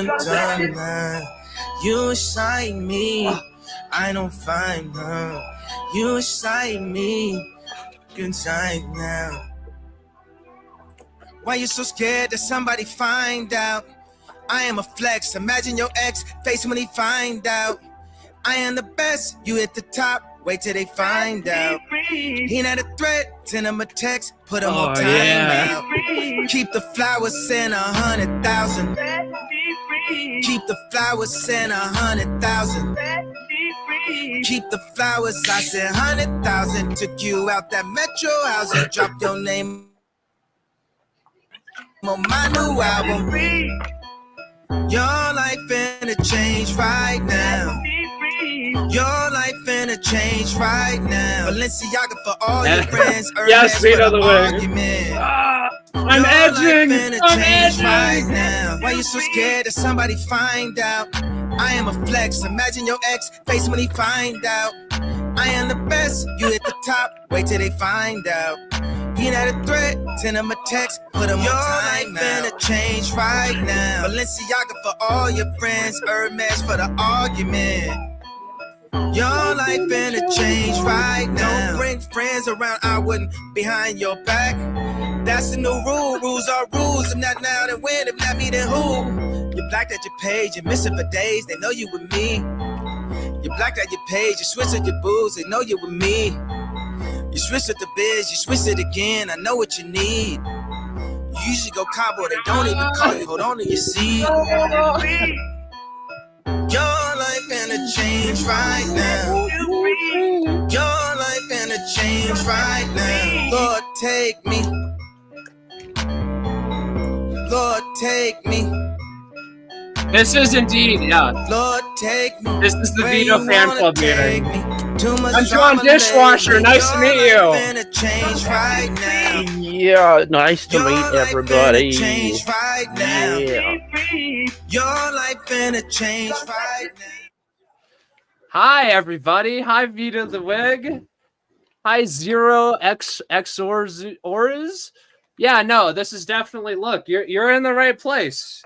done now. You inside me, I don't find her. You inside me, inside now. Why you so scared that somebody find out? I am a flex. Imagine your ex face when he find out. I am the best. You hit the top. Wait till they find out. He not a threat. Send him a text. Put him on timeout. Keep the flowers in 100,000. Keep the flowers in 100,000. Keep the flowers. I said 100,000. Took you out that metro house and dropped your name on my new album. Your life finna change right now. Your life finna change right now. Balenciaga for all your friends. Yes, Vito the Wig. I'm edging. I'm edging right now. Why you so scared that somebody find out? I am a flex. Imagine your ex face when he find out. I am the best. You hit the top. Wait till they find out. He not a threat. Send him a text. Put him on time now. Your life finna change right now. Balenciaga for all your friends. Hermes for the argument. Your life finna change right now. Don't bring friends around, I wouldn't behind your back. That's the new rule. Rules are rules. If not now, then when? If not me, then who? You blacked out your page, you're missing for days. They know you with me. You blacked out your page, you switched at your booze. They know you with me. You switched at the biz, you switched it again. I know what you need. You usually go combo, they don't even call you. Hold on to your seat. Your life finna change right now. Your life finna change right now. Lord, take me. Lord, take me. This is indeed, yeah. Lord, take me. This is the Vito fan club meeting. I'm John Dishwasher. Nice to meet you. Right now. Yeah, nice to meet everybody. Right now. Yeah. Your life finna change right now. Hi, everybody. Hi, Vito the Wig. Hi, Zero X Ors. Yeah, no, this is definitely, look, you're in the right place.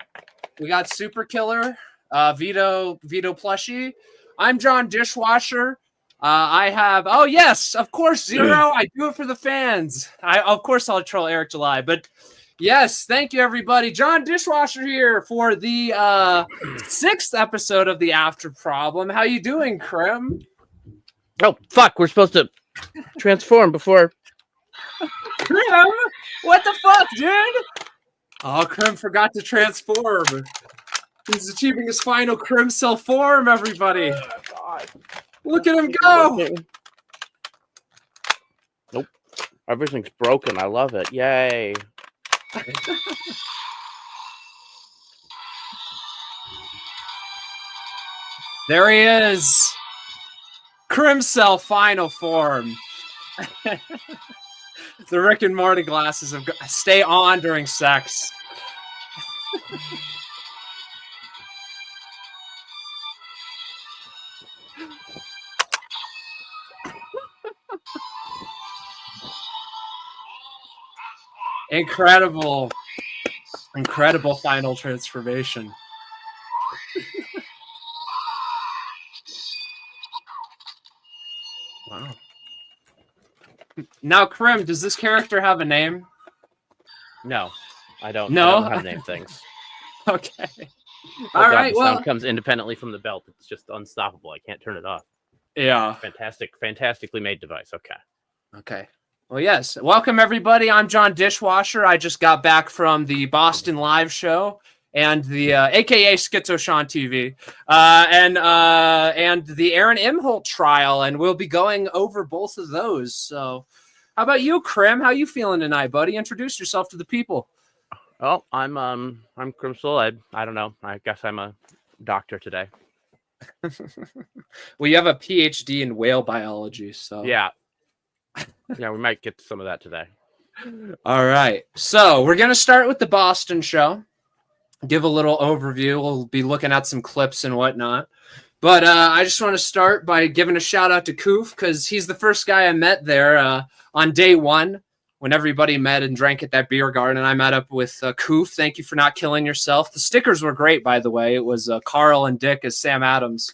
We got Super Killer, Vito plushie. I'm John Dishwasher. I have, oh yes, of course, Zero. I do it for the fans. Of course I'll troll Eric July, but yes, thank you everybody. John Dishwasher here for the 6th episode of the After Problem. How you doing, Krim? Oh fuck, we're supposed to transform before. Krim, what the fuck, dude? Oh, Krim forgot to transform. He's achieving his final Krim cell form, everybody. Look at him go. Nope. Everything's broken. I love it. Yay. There he is. Krim cell final form. The Rick and Morty glasses of stay on during sex. Incredible final transformation. Wow. Now, Krim, does this character have a name? No, I don't. No? I don't have name things. Okay. Oh, All God, right. the Well, sound comes independently from the belt. It's just unstoppable. I can't turn it off. yeah. Fantastically made device. Okay. Okay. Well, yes. Welcome, everybody. I'm John Dishwasher. I just got back from the Boston Live show and the AKA Schizo-Sean TV and the Aaron Imholt trial, and we'll be going over both of those. So, how about you, Krim? How you feeling tonight, buddy? Introduce yourself to the people. Oh, I'm Crimsel. I don't know. I guess I'm a doctor today. Well, you have a PhD in whale biology, so Yeah. Yeah, we might get to some of that today. All right. So we're going to start with the Boston show. Give a little overview. We'll be looking at some clips and whatnot. But I just want to start by giving a shout out to Koof because he's the first guy I met there on day one. when everybody met and drank at that beer garden. I met up with Koof. Thank you for not killing yourself. The stickers were great, by the way. It was Carl and Dick as Sam Adams.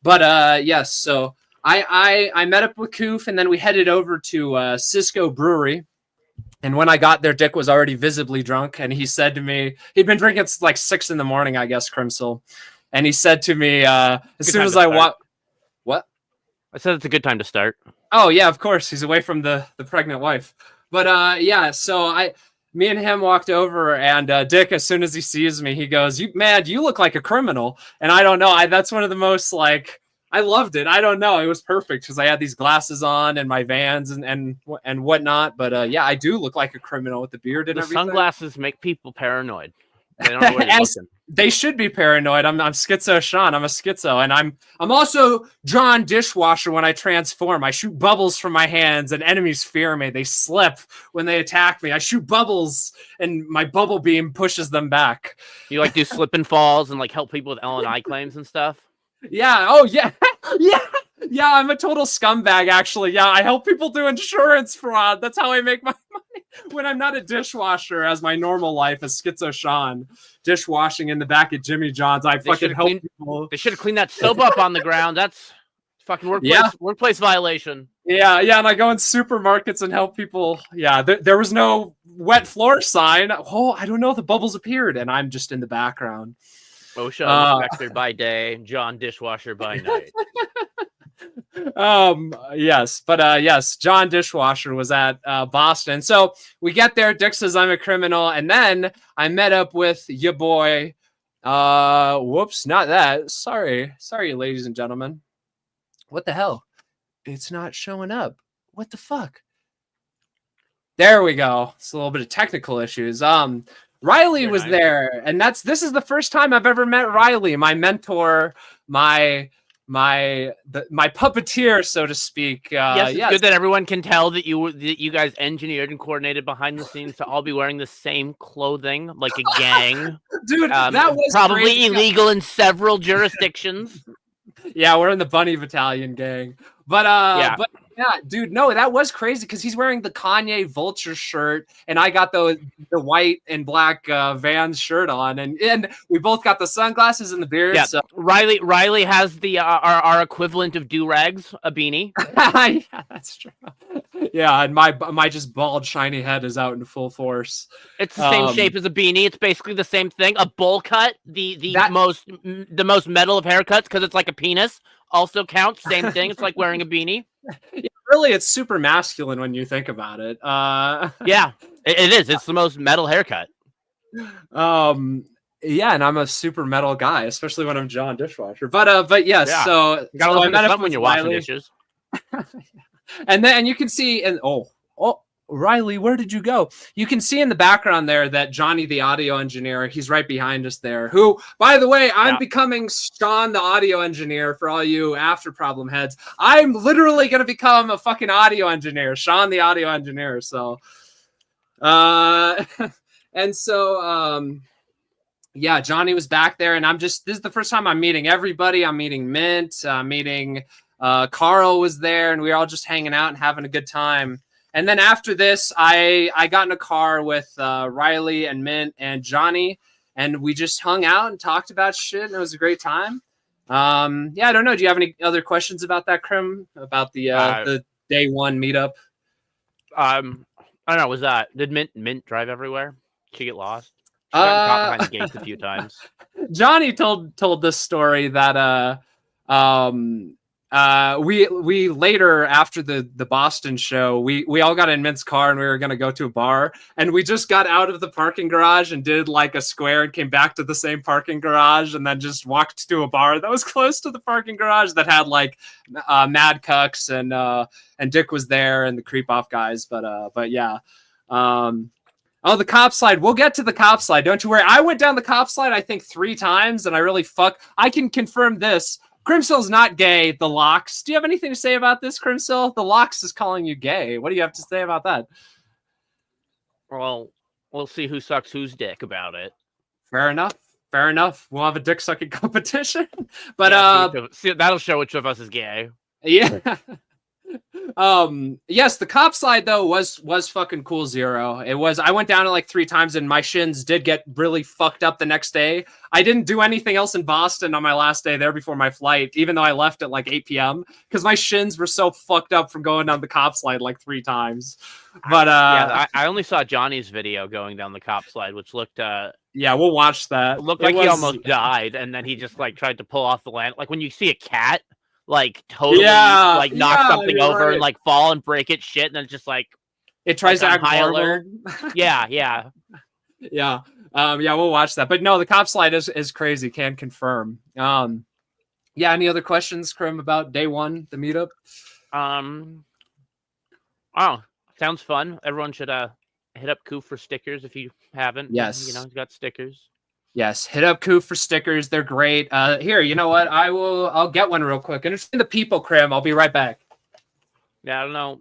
But yes, so I met up with Koof, and then we headed over to Cisco Brewery. And when I got there, Dick was already visibly drunk, and he said to me, he'd been drinking at like 6 a.m, I guess, Crimsel. And he said to me, as soon as I walked, what? I said it's a good time to start. Oh yeah, of course. He's away from the pregnant wife. But yeah, so me and him walked over, and Dick, as soon as he sees me, he goes, "You look like a criminal." And I don't know, that's one of the most like, I loved it. I don't know, it was perfect because I had these glasses on and my Vans and whatnot. But yeah, I do look like a criminal with the beard and everything. Sunglasses make people paranoid. They don't know where they're looking. They should be paranoid. I'm Schizo Sean. I'm a schizo, and I'm also John Dishwasher. When I transform, I shoot bubbles from my hands, and enemies fear me. They slip when they attack me. I shoot bubbles, and my bubble beam pushes them back. You like do slip and falls and like help people with L&I claims and stuff? Yeah. Oh yeah. Yeah. I'm a total scumbag. Actually, yeah. I help people do insurance fraud. That's how I make my money when I'm not a dishwasher, as my normal life as Schizo Sean. Dishwashing in the back at Jimmy John's. I fucking help people. They should have cleaned that soap up on the ground. That's fucking workplace violation. Yeah, and I go in supermarkets and help people. Yeah, there was no wet floor sign. Oh, I don't know. The bubbles appeared, and I'm just in the background. OSHA inspector by day, John Dishwasher by night. Yes, but yes, John Dishwasher was at Boston. So we get there. Dick says I'm a criminal, and then I met up with your boy. Whoops, not that. Sorry, ladies and gentlemen. What the hell? It's not showing up. What the fuck? There we go. It's a little bit of technical issues. Riley was there, and this is the first time I've ever met Riley, my mentor, my puppeteer, so to speak. Yes, it's good that everyone can tell that you guys engineered and coordinated behind the scenes to all be wearing the same clothing, like a gang. Dude, that was probably crazy. Illegal in several jurisdictions. Yeah, we're in the Bunny Battalion gang. But yeah, dude, no, that was crazy because he's wearing the Kanye Vulture shirt, and I got the white and black Vans shirt on, and we both got the sunglasses and the beard. Yeah, so. Riley has the our equivalent of do-rags, a beanie. Yeah, that's true. Yeah, and my just bald shiny head is out in full force. It's the same shape as a beanie. It's basically the same thing. A bowl cut, the most metal of haircuts, because it's like a penis. Also counts. Same thing. It's like wearing a beanie. Yeah, really, it's super masculine when you think about it. Yeah, it is. It's the most metal haircut. Yeah, and I'm a super metal guy, especially when I'm John Dishwasher. But yes, yeah. So you gotta listen to something when you're washing dishes. And then you can see, and oh, Riley, where did you go? You can see in the background there that Johnny, the audio engineer, he's right behind us there. Who, by the way, I'm becoming Sean, the audio engineer, for all you After Problem heads. I'm literally going to become a fucking audio engineer, Sean, the audio engineer. So, and so, yeah, Johnny was back there, and this is the first time I'm meeting everybody. I'm meeting Mint, meeting Carl was there, and we were all just hanging out and having a good time. And then after this, I got in a car with Riley and Mint and Johnny, and we just hung out and talked about shit, and it was a great time. Yeah, I don't know. Do you have any other questions about that, Krim? About the day one meetup? I don't know. Did Mint drive everywhere? Did she get lost? She got caught behind the gates a few times. Johnny told this story that we later, after the Boston show, we all got in Mint's car and we were going to go to a bar, and we just got out of the parking garage and did like a square and came back to the same parking garage and then just walked to a bar that was close to the parking garage that had like Mad Cucks and Dick was there and the Creep Off guys. But yeah. Oh, the cop slide. We'll get to the cop slide. Don't you worry. I went down the cop slide, I think 3 times, and I can confirm this. Crimsil's not gay, the Locks. Do you have anything to say about this, Crimsil? The Locks is calling you gay. What do you have to say about that? Well, we'll see who sucks whose dick about it. Fair enough. We'll have a dick sucking competition. But that'll show which of us is gay. Yeah. Yes, the cop slide though was fucking cool. Zero. It was. I went down it like 3 times, and my shins did get really fucked up the next day. I didn't do anything else in Boston on my last day there before my flight, even though I left at like 8 p.m. because my shins were so fucked up from going down the cop slide like 3 times. But I only saw Johnny's video going down the cop slide, which looked yeah, we'll watch that. Looked like he almost died, and then he just like tried to pull off the land. Like when you see a cat like totally like knock something over and like fall and break its shit, and then it's just like it tries to act high normal. alert. Yeah. Yeah, we'll watch that. But no, the cop slide is crazy. Can confirm. Yeah. Any other questions, Krim, about day 1, the meetup? Oh, sounds fun. Everyone should hit up Koof for stickers if you haven't. Yes, you know, he's got stickers. Yes, hit up Koof for stickers. They're great. Here, you know what? I'll get one real quick. Understand the people, Krim. I'll be right back. Yeah, I don't know.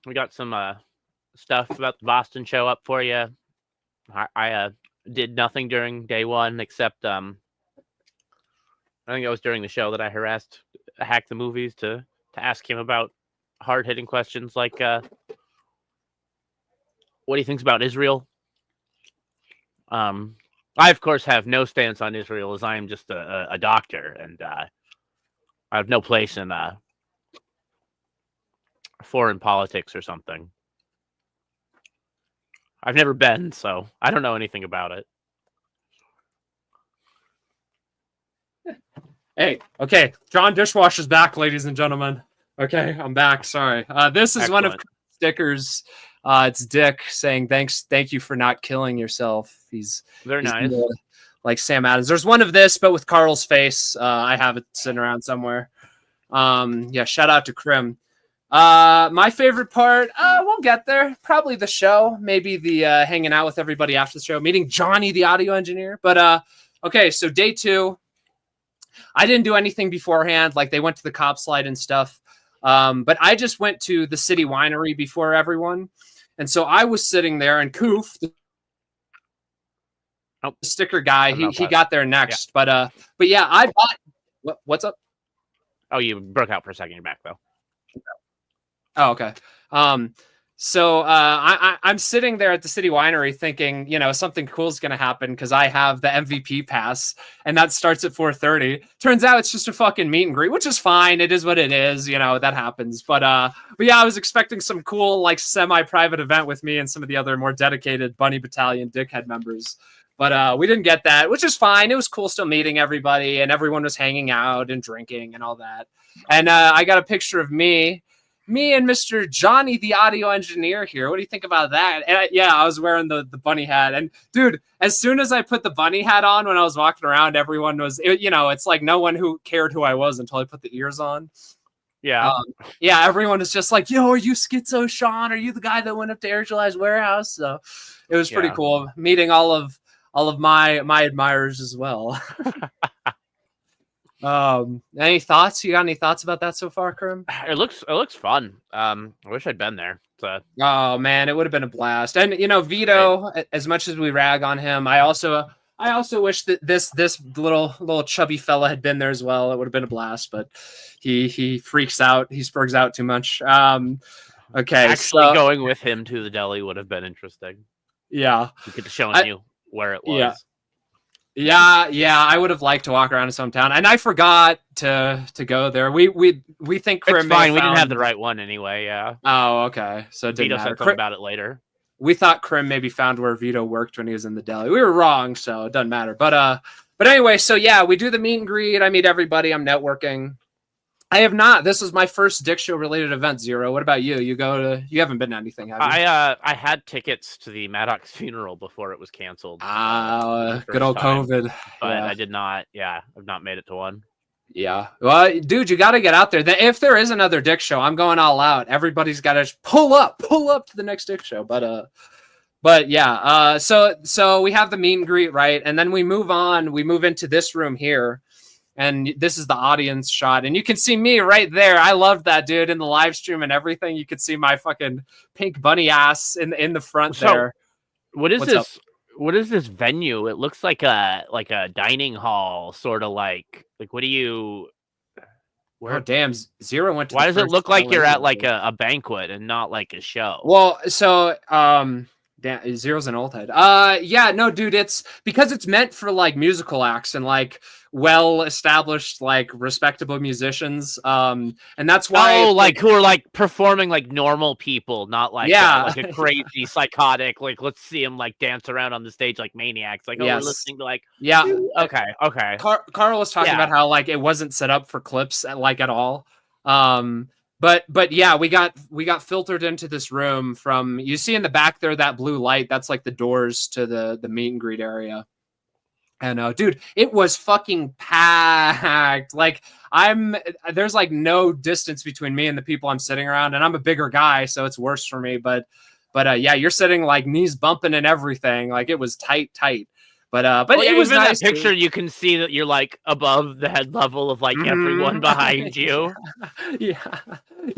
We got some stuff about the Boston show up for you. I did nothing during day 1 except I think it was during the show that I harassed Hack the Movies to ask him about hard-hitting questions like what he thinks about Israel. I, of course, have no stance on Israel as I am just a doctor, and I have no place in foreign politics or something. I've never been, so I don't know anything about it. Hey, okay. John Dishwasher's back, ladies and gentlemen. Okay, I'm back. Sorry. This is Excellent. one of stickers. It's Dick saying thank you for not killing yourself. He's Very nice. Like Sam Adams. There's one of this, but with Carl's face. I have it sitting around somewhere. Yeah, shout out to Krim. My favorite part, we'll get there. Probably the show, maybe the hanging out with everybody after the show, meeting Johnny, the audio engineer. But okay, so day 2, I didn't do anything beforehand. Like they went to the cop slide and stuff. But I just went to the City Winery before everyone. And so I was sitting there, and Koof, the sticker guy, he got there next. Yeah. But yeah, I bought. What's up? Oh, you broke out for a second. You're back though. Oh, okay. So I'm sitting there at the City Winery thinking, you know, something cool is going to happen because I have the MVP pass, and that starts at 4:30. Turns out it's just a fucking meet and greet, which is fine. It is what it is. You know, that happens. But yeah, I was expecting some cool, like, semi-private event with me and some of the other more dedicated Bunny Battalion dickhead members. But we didn't get that, which is fine. It was cool still meeting everybody, and everyone was hanging out and drinking and all that. And I got a picture of me and Mr. Johnny, the audio engineer here. What do you think about that? And yeah, I was wearing the bunny hat. And dude, as soon as I put the bunny hat on when I was walking around, everyone was, you know, it's like no one who cared who I was until I put the ears on. Yeah. Yeah, everyone was just like, yo, are you Schizo Sean? Are you the guy that went up to Air July's warehouse? So it was pretty cool meeting all of my admirers as well. Any thoughts? You got any thoughts about that so far, Krim? It looks fun. I wish I'd been there. Oh man, it would have been a blast. And you know, Vito, as much as we rag on him, I also wish that this little chubby fella had been there as well. It would have been a blast, but he freaks out. He spurgs out too much. Okay, actually going with him to the deli would have been interesting. Yeah, you could have shown you where it was. Yeah, I would have liked to walk around his hometown, and I forgot to go there. We think Krim. It's fine. We didn't have the right one anyway. Yeah. Oh, okay. So it didn't Vito matter. said something about it later. We thought Krim maybe found where Vito worked when he was in the deli. We were wrong, so it doesn't matter. But anyway, so yeah, we do the meet and greet. I meet everybody. I'm networking. I have not. This is my first Dick Show related event, Zero. What about you? You haven't been to anything, have you? I had tickets to the Maddox funeral before it was canceled. Good old COVID. But I did not. Yeah, I've not made it to one. Yeah. Well, dude, you got to get out there. If there is another Dick Show, I'm going all out. Everybody's got to pull up to the next Dick Show. But yeah. So we have the meet and greet, right? And then we move on. We move into this room here. And this is the audience shot. And you can see me right there. I loved that, dude, in the live stream and everything. You could see my fucking pink bunny ass in the front there. What is this? What is this venue? It looks like a dining hall, sort of like what do you... Oh damn! Zero went to. Why the does it first look like you're LA at like movie. a banquet and not like a show? Well, so damn, Zero's an old head. Yeah, no, dude, it's because it's meant for like musical acts and like well-established, like respectable musicians. And that's why. Oh, It's, like who are like performing like normal people, not yeah, like a crazy psychotic. Like let's see him like dance around on the stage like maniacs. Like oh, we're yes, listening to like yeah. okay. Carl was talking Yeah. about how like it wasn't set up for clips like at all. But yeah, we got filtered into this room from you see in the back there that blue light. That's like the doors to the meet and greet area. And dude, it was fucking packed. Like there's like no distance between me and the people I'm sitting around, and I'm a bigger guy, so it's worse for me. But yeah, you're sitting like knees bumping and everything. Like it was tight. But Well, it was even nice. that picture, you can see that you're like above the head level of like everyone behind you. Yeah.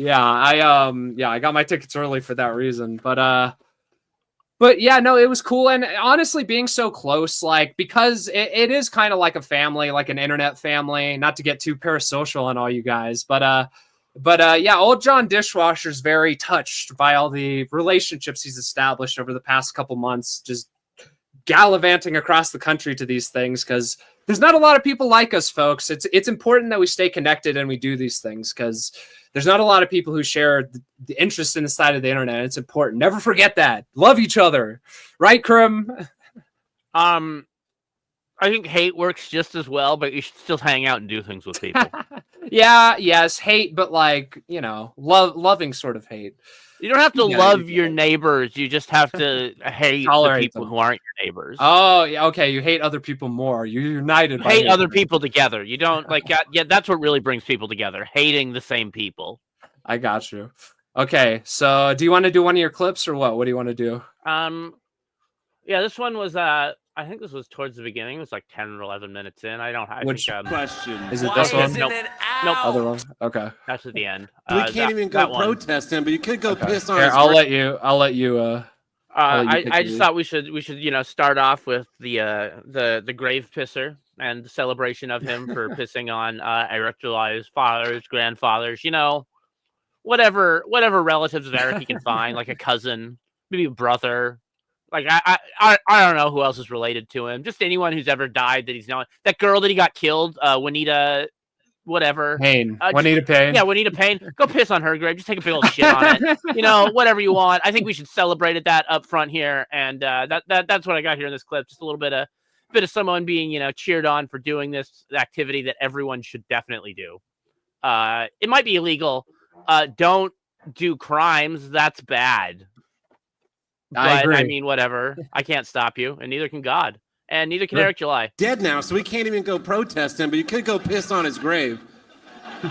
I got my tickets early for that reason. But yeah, no, it was cool. And honestly, being so close, like because it is kind of like a family, like an internet family. Not to get too parasocial on all you guys, but yeah, old John Dishwasher's very touched by all the relationships he's established over the past couple months, just gallivanting across the country to these things because there's not a lot of people like us, folks. It's important that we stay connected and we do these things because there's not a lot of people who share the interest in the side of the internet. It's important. Never forget that. Love each other, right, Krim? I think hate works just as well, but you should still hang out and do things with people. Yes, hate, but like loving sort of hate. You don't have to love your neighbors. You just have to hate the people who aren't your neighbors. Oh, yeah, okay. You hate other people more. You're united. Hate other people together. You don't like. Yeah, that's what really brings people together. Hating the same people. I got you. Okay, so do you want to do one of your clips or what? What do you want to do? Yeah, this one was I think this was towards the beginning. It was like 10 or 11 minutes in. Which question? Is it this one? Nope. Other one. Okay. That's at the end. We can't even go protest him, but you could go piss on Here, his I'll let you. I just thought we should start off with the grave pisser and the celebration of him for pissing on Eric July's fathers, grandfathers, whatever relatives of Eric he can find, like a cousin, maybe a brother. Like I don't know who else is related to him. Just anyone who's ever died that he's known. That girl that he got killed, Juanita, whatever. Payne. Juanita Payne. Yeah, Juanita Payne. Go piss on her grave. Just take a big old shit on it. Whatever you want. I think we should celebrate that up front here, and that's what I got here in this clip. Just a little bit of someone being cheered on for doing this activity that everyone should definitely do. It might be illegal. Don't do crimes. That's bad. I agree. I mean, whatever. I can't stop you, and neither can God, and neither can Eric July. Dead now, so we can't even go protest him, but you could go piss on his grave.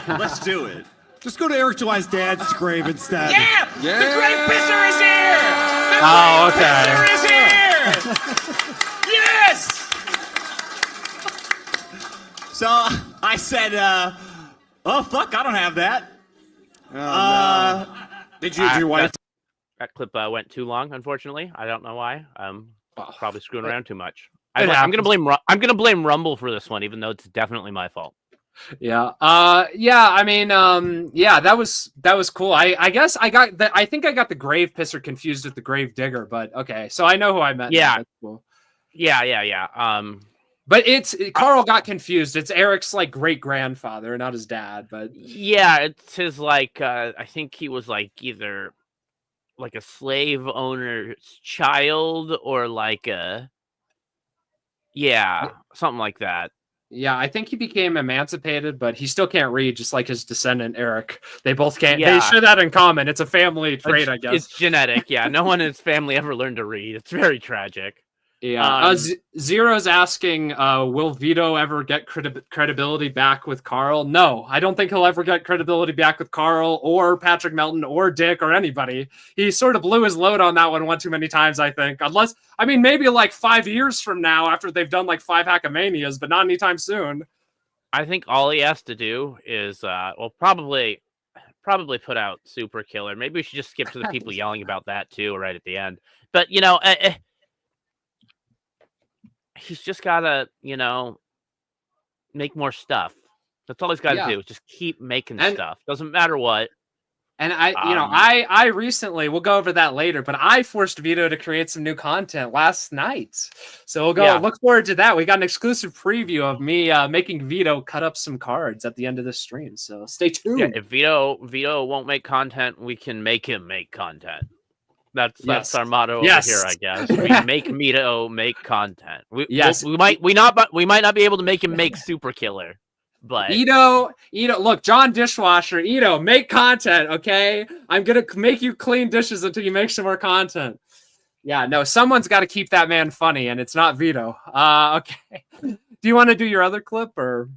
Let's do it. Just go to Eric July's dad's grave instead. Yeah! The great pisser is here! Oh, okay. The great pisser is here! Yes! So I said, oh, fuck, I don't have that. Did your wife? That clip went too long, unfortunately. I don't know why. Probably screwing around too much. It I'm gonna blame Rumble for this one, even though it's definitely my fault. Yeah. I mean, yeah, that was cool. I guess I think I got the grave pisser confused with the grave digger, but okay. So I know who I meant. Yeah. That's cool. Yeah. But Carl got confused. It's Eric's like great grandfather, not his dad. But yeah, it's his like. I think he was like either like a slave owner's child or like something like that. Yeah, I think he became emancipated, but he still can't read, just like his descendant Eric. They both can't. Yeah. They share that in common. It's a family trait, I guess. It's genetic. Yeah, no one in his family ever learned to read. It's very tragic. Yeah. Zero's asking, will Vito ever get credibility back with Carl? No, I don't think he'll ever get credibility back with Carl or Patrick Melton or Dick or anybody. He sort of blew his load on that one too many times, I think. Unless, I mean, maybe like 5 years from now after they've done like 5 Hackamanias, but not anytime soon. I think all he has to do is, probably put out Super Killer. Maybe we should just skip to the people yelling about that too, right at the end. But, he's just gotta, make more stuff. That's all he's got to Yeah. do. Just keep making And- stuff. Doesn't matter what. And I recently, we'll go over that later, but I forced Vito to create some new content last night. So we'll go look forward to that. We got an exclusive preview of me making Vito cut up some cards at the end of the stream. So stay tuned. Yeah, if Vito won't make content, we can make him make content. That's our motto over here, I guess. We make Vito make content. We might not be able to make him make Super Killer. But Ito, look, John Dishwasher, Ito, make content, okay? I'm gonna make you clean dishes until you make some more content. Yeah, no, someone's got to keep that man funny, and it's not Vito. Okay. Do you want to do your other clip or?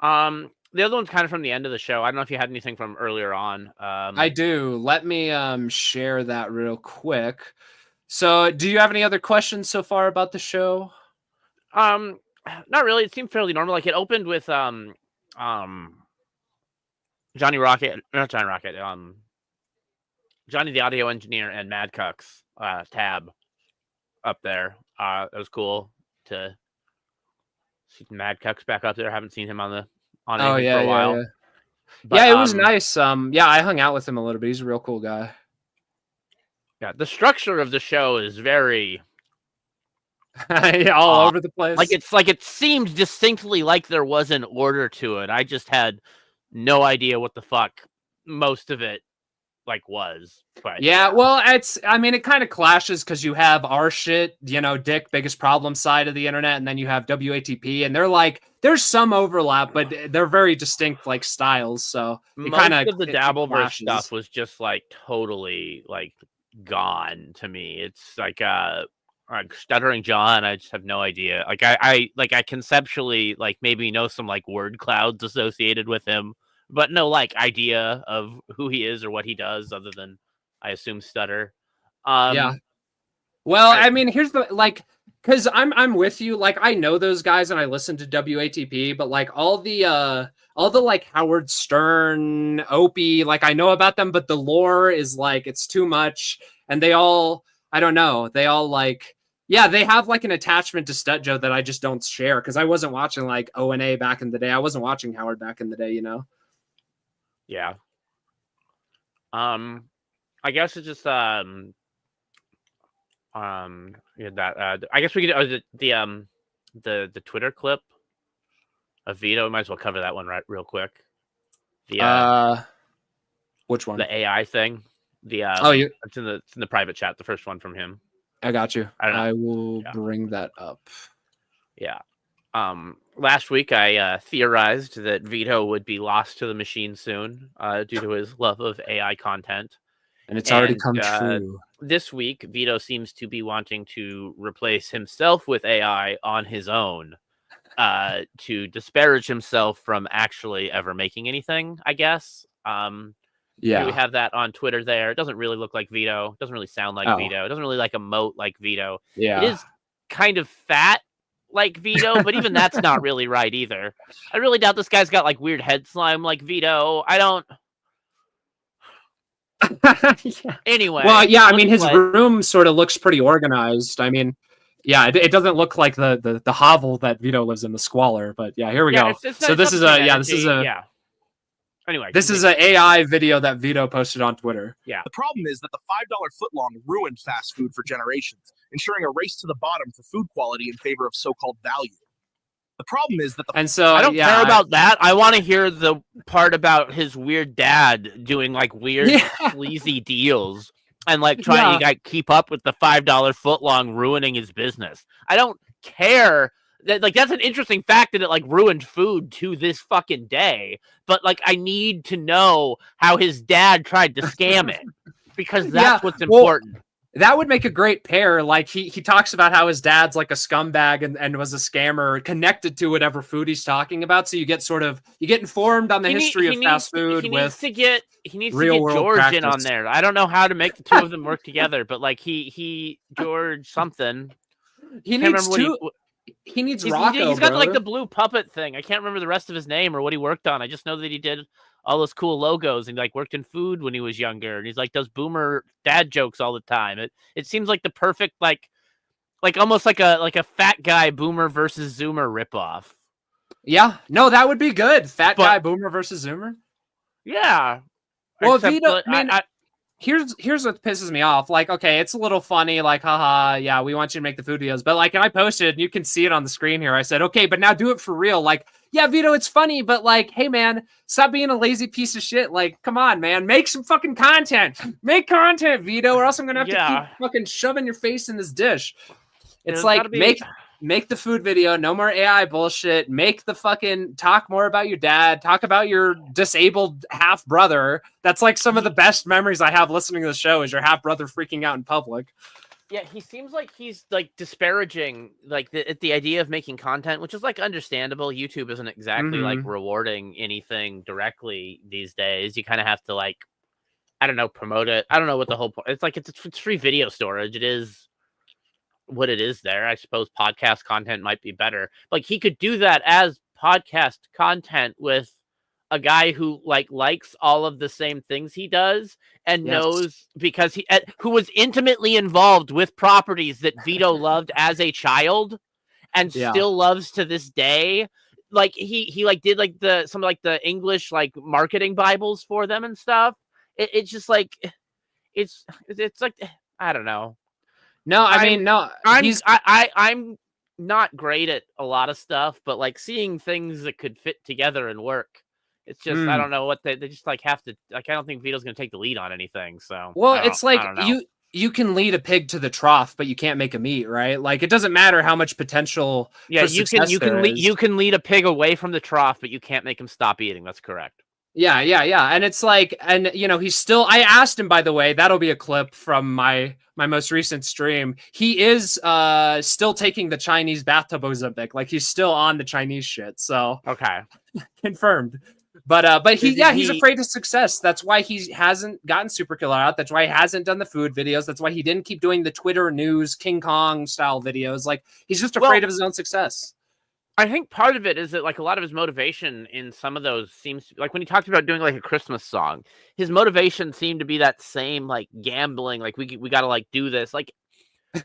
The other one's kind of from the end of the show. I don't know if you had anything from earlier on. I do. Let me share that real quick. So, do you have any other questions so far about the show? Not really. It seemed fairly normal. Like it opened with Johnny Rocket, not Johnny Rocket, Johnny the audio engineer and Mad Cuck's tab up there. It was cool to see Mad Cuck's back up there. I haven't seen him on anything for a while. Yeah. But, it was nice. I hung out with him a little bit. He's a real cool guy. Yeah, the structure of the show is very all over the place. It seemed distinctly like there was an order to it. I just had no idea what the fuck most of it was. But well, it kind of clashes because you have our shit, Dick, biggest problem side of the internet, and then you have WATP, and there's some overlap, but they're very distinct styles. So most of the Dabbleverse stuff was just totally gone to me. It's like Stuttering John, I just have no idea. I conceptually maybe know some word clouds associated with him, but no idea of who he is or what he does other than I assume stutter. Well, here's the because I'm with you. I know those guys and I listen to WATP, but all the Howard Stern, Opie, I know about them, but the lore is it's too much, and they all I don't know, they all they have an attachment to Stutjo that I just don't share because I wasn't watching O&A back in the day. I wasn't watching Howard back in the day, Yeah. I guess it's just I guess we could the Twitter clip of Vito. Might as well cover that one real quick. Which one? The AI thing. It's in the private chat. The first one from him. I got you. I will Yeah. bring that up. Yeah. Last week I theorized that Vito would be lost to the machine soon, due to his love of AI content. And it's already come true. This week, Vito seems to be wanting to replace himself with AI on his own, to disparage himself from actually ever making anything, I guess. We have that on Twitter there. It doesn't really look like Vito. It doesn't really sound like Vito. It doesn't really emote like Vito. Yeah. It is kind of fat like Vito, but even that's not really right either. I really doubt this guy's got weird head slime like Vito. I don't. Anyway. Well, his room sort of looks pretty organized. It doesn't look like the hovel that Vito lives in, the squalor. But here we go. This is Anyway, this is an AI video that Vito posted on Twitter. Yeah. The problem is that the $5 footlong ruined fast food for generations, ensuring a race to the bottom for food quality in favor of so-called value. The problem is that I don't care about that. I want to hear the part about his weird dad doing weird sleazy deals and trying to keep up with the $5 footlong ruining his business. I don't care. That's an interesting fact that it ruined food to this fucking day. But I need to know how his dad tried to scam it because that's what's important. That would make a great pair. He talks about how his dad's a scumbag and was a scammer connected to whatever food he's talking about. So you get informed on the history of fast food. He needs to get George in on there. I don't know how to make the two of them work together, but he George something. He needs Rocco. He's got the blue puppet thing. I can't remember the rest of his name or what he worked on. I just know that he did all those cool logos and worked in food when he was younger. And he's does boomer dad jokes all the time. It seems like the perfect almost like a fat guy boomer versus Zoomer ripoff. Yeah, no, that would be good. Fat But- guy Boomer versus Zoomer. Yeah. Well, Except Vito, that man, here's what pisses me off. Like, okay, it's a little funny, like, haha, yeah, we want you to make the food videos. But like, and I posted, and you can see it on the screen here. I said, okay, but now do it for real. Like, yeah, Vito, it's funny, but like, hey man, stop being a lazy piece of shit. Like, come on, man, make some fucking content. Make content, Vito, or else I'm gonna have to keep fucking shoving your face in this dish. It's There's like gotta be- make the food video, no more AI bullshit. Make the fucking talk more about your dad, talk about your disabled half brother. That's like some of the best memories I have listening to the show is your half brother freaking out in public. Yeah, he seems like he's like disparaging like the idea of making content, which is like understandable. YouTube isn't exactly like rewarding anything directly these days. You kind of have to like, I don't know, promote it. I don't know what the whole point. It's like it's free video storage. It is what it is there. I suppose podcast content might be better. Like he could do that as podcast content with a guy who like likes all of the same things he does and knows because who was intimately involved with properties that Vito loved as a child and still loves to this day. Like he like did like some like the English like marketing Bibles for them and stuff. It's just like it's like I don't know. No, I mean no. I'm not great at a lot of stuff, but like seeing things that could fit together and work. It's just I don't know what they just like have to like. I don't think Vito's going to take the lead on anything. So it's like you can lead a pig to the trough, but you can't make a meat, right? Like it doesn't matter how much potential. Yeah, you can lead a pig away from the trough, but you can't make him stop eating. That's correct. Yeah. And it's like, and you know, he's still. I asked him, by the way. That'll be a clip from my most recent stream. He is still taking the Chinese bathtub Ozempic. Like he's still on the Chinese shit. So okay, confirmed. But he's afraid of success. That's why he hasn't gotten Super Killer out. That's why he hasn't done the food videos. That's why he didn't keep doing the Twitter news King Kong style videos. Like he's just afraid of his own success. I think part of it is that like a lot of his motivation in some of those seems like when he talked about doing like a Christmas song, his motivation seemed to be that same like gambling. Like we got to like do this. Like I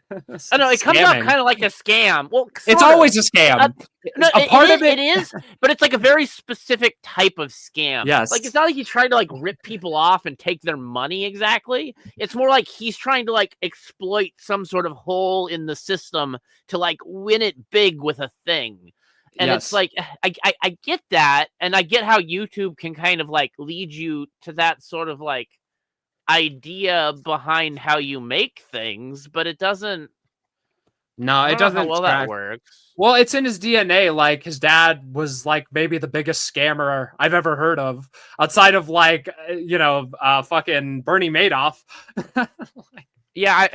don't know, it comes out kind of like a scam. Well, it's always a scam. No, it is, but it's like a very specific type of scam. Yes. Like it's not like he's trying to like rip people off and take their money exactly. It's more like he's trying to like exploit some sort of hole in the system to like win it big with a thing. And it's like I get that, and I get how YouTube can kind of like lead you to that sort of like idea behind how you make things, but it doesn't. No, it doesn't. How well that works. Well, it's in his DNA. Like his dad was like maybe the biggest scammer I've ever heard of, outside of like fucking Bernie Madoff. Yeah,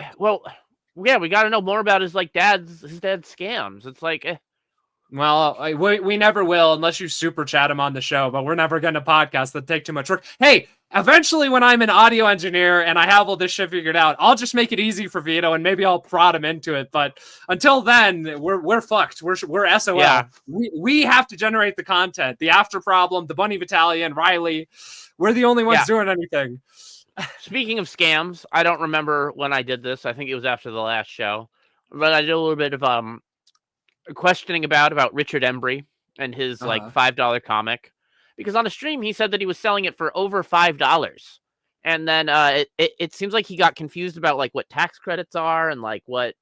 we got to know more about his dad's scams. It's like. Well, we never will unless you super chat him on the show, but we're never going to podcast that take too much work. Hey, eventually when I'm an audio engineer and I have all this shit figured out, I'll just make it easy for Vito and maybe I'll prod him into it. But until then, we're fucked. We're SOL. Yeah. We have to generate the content. The After Problem, the Bunny Battalion, Riley. We're the only ones doing anything. Speaking of scams, I don't remember when I did this. I think it was after the last show, but I did a little bit of questioning about Richard Embry and his like $5 comic, because on a stream he said that he was selling it for over $5, and then it seems like he got confused about like what tax credits are and like what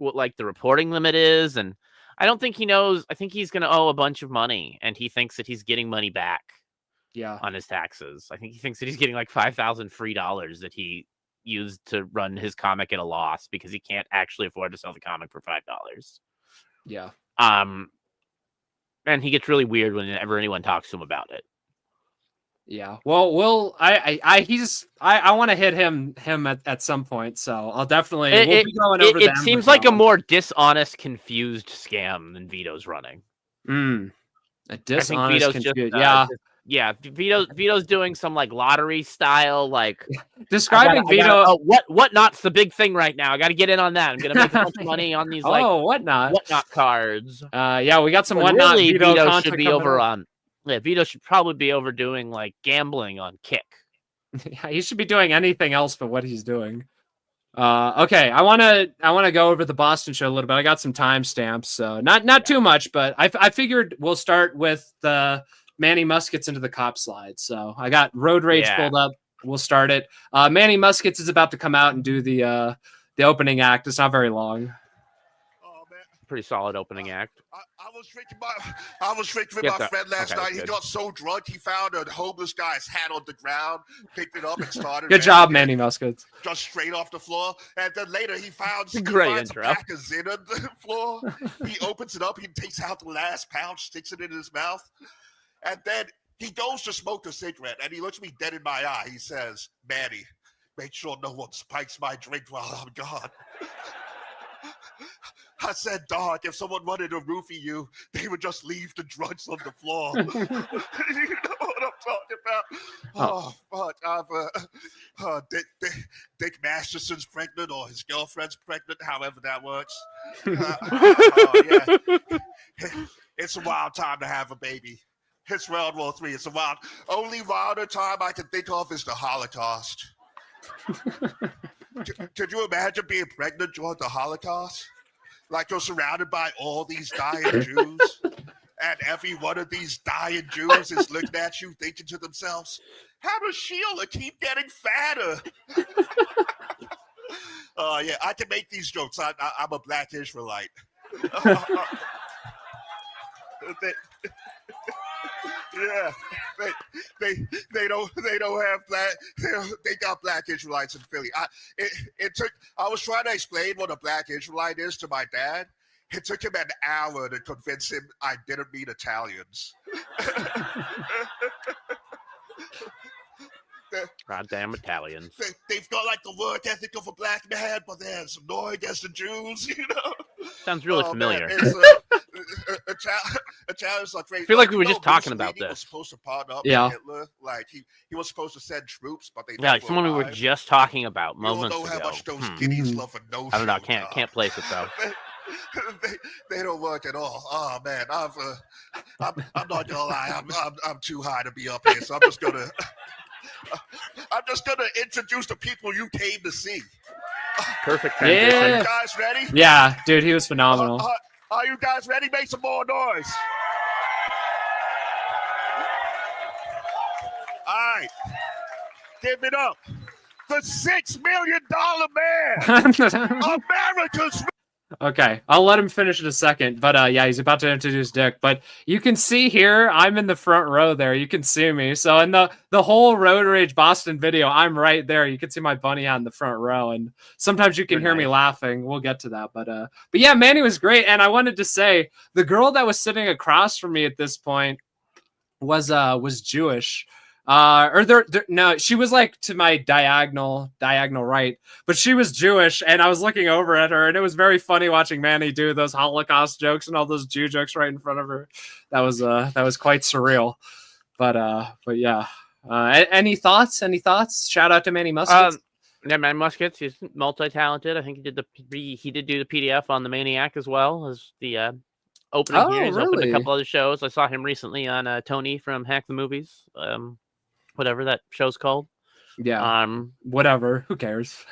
like the reporting limit is, and I don't think he knows. I think he's gonna owe a bunch of money, and he thinks that he's getting money back on his taxes. I think he thinks that he's getting like $5,000 free dollars that he used to run his comic at a loss because he can't actually afford to sell the comic for $5. Yeah. And he gets really weird whenever anyone talks to him about it. Yeah. Well, I want to hit him at some point, so I'll definitely we'll be going over it seems like a more dishonest, confused scam than Vito's running. A dishonest, confused. Yeah, Vito's doing some like lottery style, like describing Vito. Whatnot's the big thing right now. I got to get in on that. I'm gonna make a bunch of money on these like whatnot cards. Yeah, we got some whatnot. Really, Vito should be over on. Yeah, Vito should probably be over doing like gambling on Kick. Yeah, he should be doing anything else but what he's doing. Okay, I wanna go over the Boston show a little bit. I got some timestamps, so not too much, but I figured we'll start with the Manny Muskets into the cop slide. So I got Road Rage Yeah. pulled up. We'll start it. Manny Muskets is about to come out and do the opening act. It's not very long. Oh man, Pretty solid opening act. I was drinking with Get my that. friend last Okay, night. He good. got so drunk he found a homeless guy's hat on the ground, picked it up and started. Good job, wearing it Manny Muskets. Just straight off the floor, and then later he finds Great a intro. pack of Zin on the floor. He opens it up, he takes out the last pouch, sticks it in his mouth, and then he goes to smoke a cigarette, and he looks me dead in my eye. He says, "Manny, make sure no one spikes my drink while I'm gone." I said, "Dog, if someone wanted to roofie you, they would just leave the drugs on the floor." You know what I'm talking about? Oh, fuck. Dick Masterson's pregnant or his girlfriend's pregnant, however that works. Yeah. It's a wild time to have a baby. It's World War III. It's a only wilder time I can think of is the Holocaust. Could you imagine being pregnant during the Holocaust? Like you're surrounded by all these dying Jews, and every one of these dying Jews is looking at you, thinking to themselves, "How does Sheila keep getting fatter?" Yeah, I can make these jokes. I'm a black Israelite. Yeah, they don't have black. They got black Israelites in Philly. I was trying to explain what a black Israelite is to my dad. It took him an hour to convince him I didn't mean Italians. Goddamn Italians. They've got like the work ethic of a black man, but they're as annoying as the Jews, you know? Sounds really Oh, familiar. Man, Italians are great. I feel like we were You know, just talking Mussolini about this. was supposed to partner up Yeah. with Hitler. Like he was supposed to send troops, but they Yeah, like never someone we were arrived. just talking about You don't moments know how ago. much those guineas love a no. I don't know. Can't place it though. They don't work at all. Oh man, I'm not gonna lie. I'm too high to be up here, so I'm just gonna introduce the people you came to see. Perfect Yeah. transition. Are you guys ready? Yeah, dude, he was phenomenal. Are you guys ready? Make some more noise. All right, give it up. The $6 million man, America's. Okay, I'll let him finish in a second. But yeah, he's about to introduce Dick. But you can see here, I'm in the front row there. You can see me. So in the whole Road Rage Boston video, I'm right there. You can see my bunny hat in the front row. And sometimes you can You're hear me nice. laughing. We'll get to that. But yeah, Manny was great. And I wanted to say the girl that was sitting across from me at this point was Jewish. No, she was like to my diagonal right, but she was Jewish, and I was looking over at her, and it was very funny watching Manny do those Holocaust jokes and all those Jew jokes right in front of her. That was quite surreal. But yeah. Any thoughts? Shout out to Manny Muskets. Yeah, man, Muskets. He's multi-talented. I think he did do the PDF on the Maniac as well as the opening Oh, here. He's opened really? a couple other shows. I saw him recently on Tony from Hack the Movies. Whatever that show's called. Yeah. Whatever. Who cares?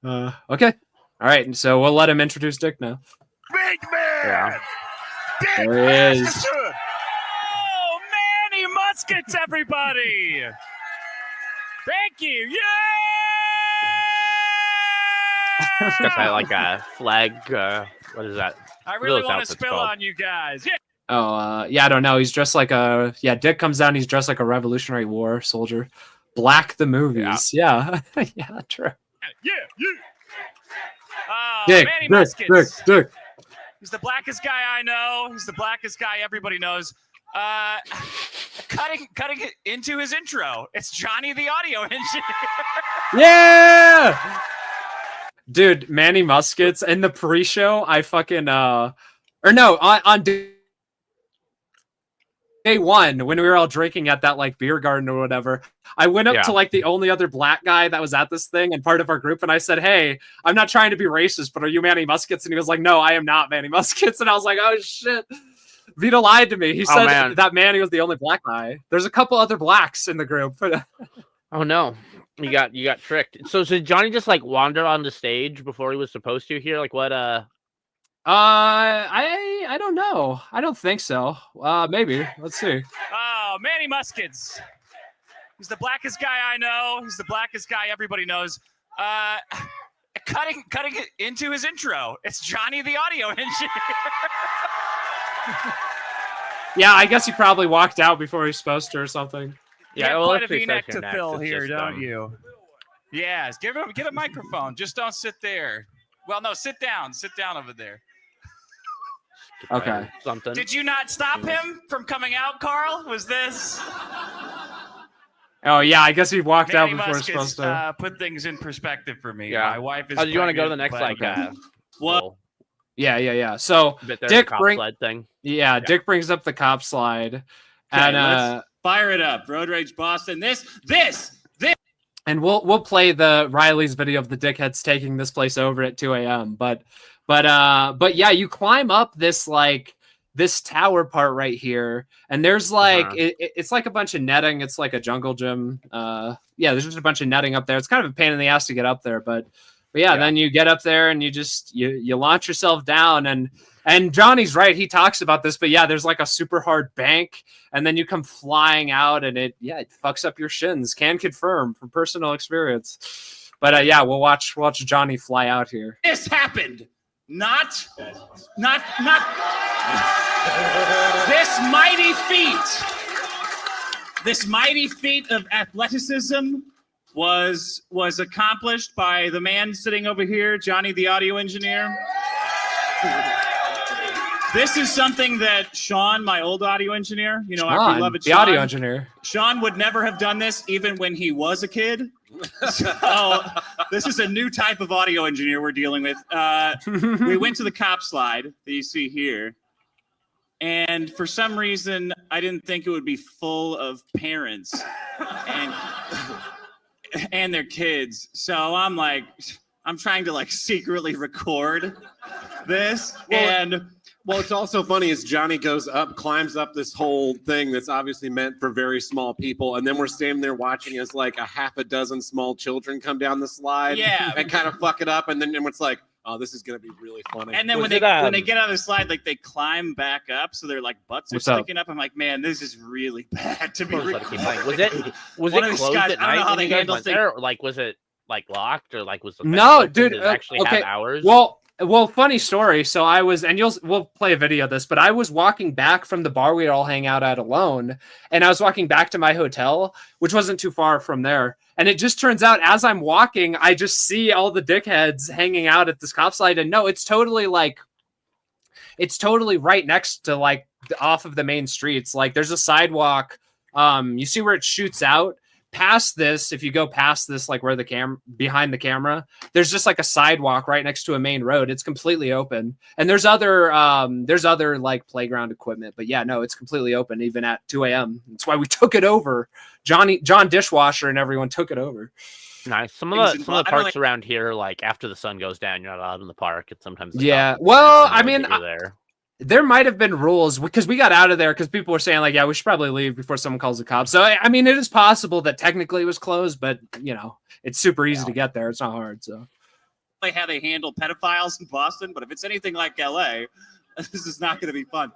Okay. All right. And so we'll let him introduce Dick now. Big man. Yeah. Dick There he is. Masterson. Oh, Manny Muskets, everybody! Thank you! Yeah! Got that like a flag. What is that? I really those want to outfits spill called? on you guys. Yeah. Oh, yeah, I don't know. He's dressed like Dick comes down. He's dressed like a Revolutionary War soldier. Black the movies. Yeah. Yeah, true. Yeah. Oh, Dick, Manny Dick, Muskets. Dick. He's the blackest guy I know. He's the blackest guy everybody knows. Cutting it into his intro. It's Johnny the audio engineer. Yeah! Dude, Manny Muskets in the pre-show, I fucking on day one when we were all drinking at that like beer garden or whatever, I went up to like the only other black guy that was at this thing and part of our group, and I said, "Hey, I'm not trying to be racist, but are you Manny Muskets?" And he was like, "No, I am not Manny Muskets." And I was like, "Oh shit." Vito lied to me. He said man. that Manny was the only black guy. There's a couple other blacks in the group. Oh no. You got tricked. So did Johnny just like wander on the stage before he was supposed to here? Like what? I don't know. I don't think so. Maybe. Let's see. Oh, Manny Muskets. He's the blackest guy I know. He's the blackest guy everybody knows. Cutting it into his intro. It's Johnny the audio engineer. Yeah, I guess he probably walked out before he's supposed to or something. You Yeah, got well, quite a let's V-neck refresh to your neck. fill It's here, just, don't you? Yes, get a microphone. Just don't sit there. Well, no, sit down. Sit down over there. Okay. Something. Did you not stop him from coming out, Carl? Was this? Oh yeah, I guess he walked out Manny before he's Muskets, supposed to. put things in perspective for me. Yeah. My wife is. Oh, do you want to go to the next pregnant, like but- little Yeah. So bit there, Dick the cop bring- sled thing? yeah, Dick brings up the cop slide, and let's fire it up. Road Rage Boston. This. and we'll play the Riley's video of the dickheads taking this place over at 2 a.m. But yeah, you climb up this tower part right here, and there's like it's like a bunch of netting. It's like a jungle gym. Yeah, there's just a bunch of netting up there. It's kind of a pain in the ass to get up there, but yeah, then you get up there and you just you launch yourself down, and Johnny's right. He talks about this, but yeah, there's like a super hard bank, and then you come flying out, and it fucks up your shins. Can confirm from personal experience. But yeah, we'll watch Johnny fly out here. This happened. Not this mighty feat of athleticism was accomplished by the man sitting over here, Johnny the audio engineer. This is something that Sean, my old audio engineer, our Sean, beloved the Sean, audio engineer. Sean would never have done this even when he was a kid. So this is a new type of audio engineer we're dealing with. We went to the cop slide that you see here. And for some reason, I didn't think it would be full of parents and their kids. So I'm trying to secretly record this. Well, it's also funny is Johnny climbs up this whole thing that's obviously meant for very small people, and then we're standing there watching as like a half a dozen small children come down the slide, and kind of fuck it up, and then it's like, oh, this is gonna be really funny. And then when they get out of the slide, they climb back up, so their butts are sticking up. I'm like, man, this is really bad to be recording. Was it One of these closed guys, at I don't know night how when they you guys handle went things. there? Or, was it locked or was the fence No, open? dude. Did it actually okay. have hours? Well, funny story. So I was, and we'll play a video of this, but I was walking back from the bar we'd all hang out at alone, and I was walking back to my hotel, which wasn't too far from there. And it just turns out as I'm walking, I just see all the dickheads hanging out at this cop slide, and no, it's totally right next to off of the main streets. Like there's a sidewalk. You see where it shoots out. Past this, if you go past this, where the behind the camera, there's just a sidewalk right next to a main road. It's completely open, and there's other playground equipment. But yeah, no, it's completely open even at 2 a.m. That's why we took it over. John Dishwasher and everyone took it over. Nice. Some of the parks around here, after the sun goes down, you're not allowed in the park. It's sometimes Well, I mean, there. There might have been rules because we got out of there because people were saying yeah, we should probably leave before someone calls the cops. So I mean, it is possible that technically it was closed, but it's super easy to get there. It's not hard. So How they handle pedophiles in Boston, but if it's anything like LA, this is not going to be fun.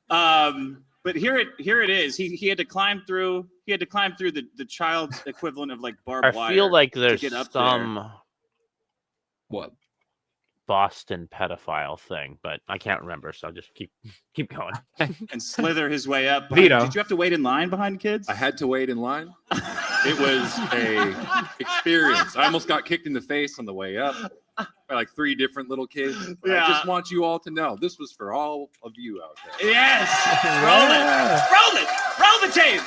But here it is. He had to climb through. He had to climb through the child's equivalent of barbed wire. I feel like there's get up some what? Boston pedophile thing, but I can't remember, so I'll just keep going. And slither his way up. Vito. Did you have to wait in line behind kids? I had to wait in line. It was a experience. I almost got kicked in the face on the way up by 3 different little kids. But I just want you all to know this was for all of you out there. Yes. Roll the tape.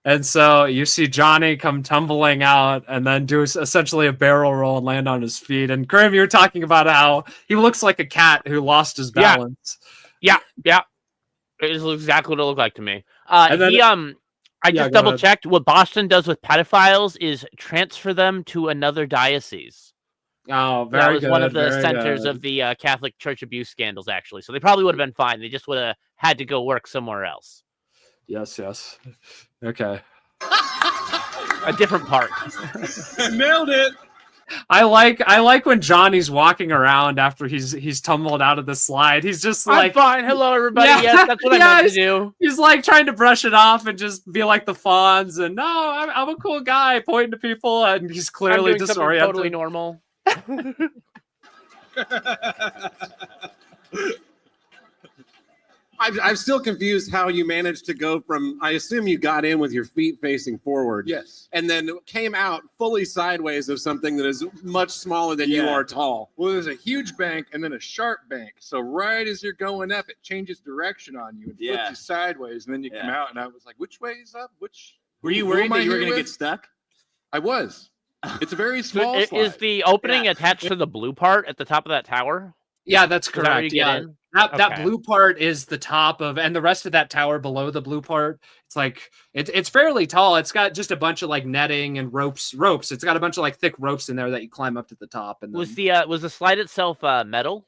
And so you see Johnny come tumbling out and then do essentially a barrel roll and land on his feet. And Grim, you were talking about how he looks like a cat who lost his balance. Yeah. It is exactly what it looked like to me. And then, I just double checked. What Boston does with pedophiles is transfer them to another diocese. Oh, very That was good. one of the very centers good. of the Catholic Church abuse scandals, actually. So they probably would have been fine. They just would have had to go work somewhere else. Yes, yes. Okay. A different part. Nailed it. I like when Johnny's walking around after he's tumbled out of the slide. He's just like, I'm fine. Hello, everybody. Yeah, Yes, that's what I meant to do. He's like trying to brush it off and just be like the Fonz and no, I'm a cool guy pointing to people, and he's clearly I'm doing something disoriented. totally normal. I'm still confused how you managed to go from. I assume you got in with your feet facing forward. Yes. And then came out fully sideways of something that is much smaller than you Yeah. are tall. Well, there's a huge bank and then a sharp bank. So right as you're going up, it changes direction on you and flips Yeah. you sideways, and then you come Yeah. out. And I was like, "Which way is up? Which?" Were you who worried am I that you were here going to with? get stuck? I was. It's a very So small. is slide. the opening attached to the blue part at the top of that tower? Yeah, that's Is that where you correct. get Yeah. in? That Okay. blue part is the top of, and the rest of that tower below the blue part, it's like it's fairly tall. It's got just a bunch of like netting and ropes. It's got a bunch of like thick ropes in there that you climb up to the top. And Was then... the slide itself metal?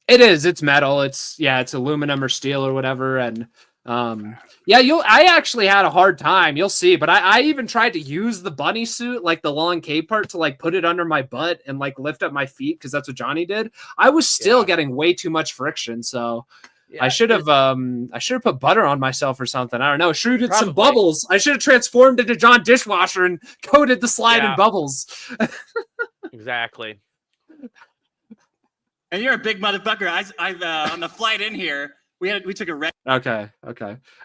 It is. It's metal. It's aluminum or steel or whatever. And I actually had a hard time. You'll see. But I even tried to use the bunny suit, like the long cape part, to like put it under my butt and like lift up my feet because that's what Johnny did. I was still getting way too much friction. So I should have put butter on myself or something. I don't know. Shooted some Probably. bubbles. I should have transformed into John Dishwasher and coated the slide in Yeah. bubbles. Exactly. And you're a big motherfucker. I on the flight in here, we took a red. Okay.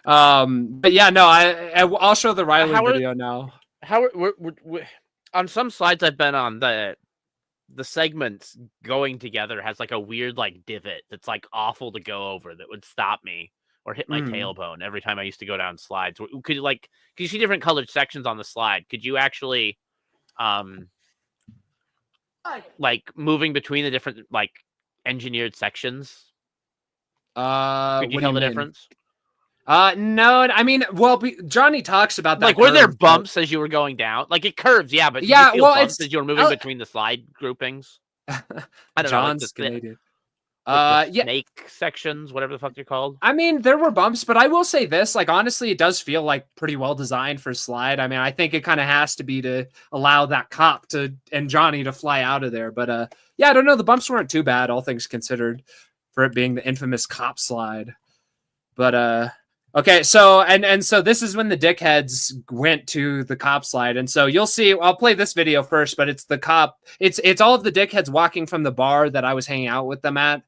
But yeah, no, I'll show the Riley How are- video now. How we're, on some slides I've been on, the segments going together has like a weird like divot that's like awful to go over that would stop me or hit my tailbone every time I used to go down slides. Could you see different colored sections on the slide? Could you actually like moving between the different like engineered sections? Could you What do tell the mean? difference? No, I mean, well, Johnny talks about that. Like, were there curve, but- bumps as you were going down? Like, it curves, yeah, but did Yeah, you feel well, bumps it's- as you were moving I'll- between the slide groupings? I don't John's know, Canadian. like the Yeah. snake sections, whatever the fuck they're called. I mean, there were bumps, but I will say this: like, honestly, it does feel like pretty well designed for slide. I mean, I think it kind of has to be to allow that cop and Johnny to fly out of there. But yeah, I don't know. The bumps weren't too bad, all things considered, for it being the infamous cop slide. But okay, so and so this is when the dickheads went to the cop slide, and so you'll see. I'll play this video first, but it's the cop. It's all of the dickheads walking from the bar that I was hanging out with them at.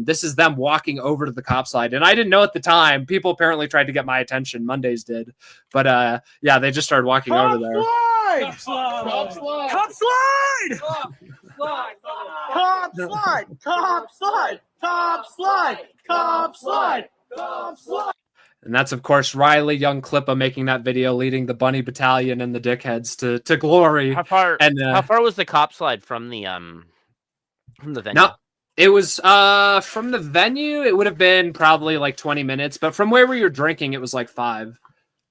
This is them walking over to the cop slide, and I didn't know at the time. People apparently tried to get my attention. Mondays did, but yeah, they just started walking over there. Cop slide! Cop slide! Cop slide! Cop slide! Cop slide! Cop slide! Cop slide! Cop slide! And that's of course Riley Young Klippa making that video, leading the Bunny Battalion and the dickheads to glory. How far? And how far was the cop slide from the venue? No, it was from the venue. It would have been probably like 20 minutes, but from where we were drinking, it was like 5.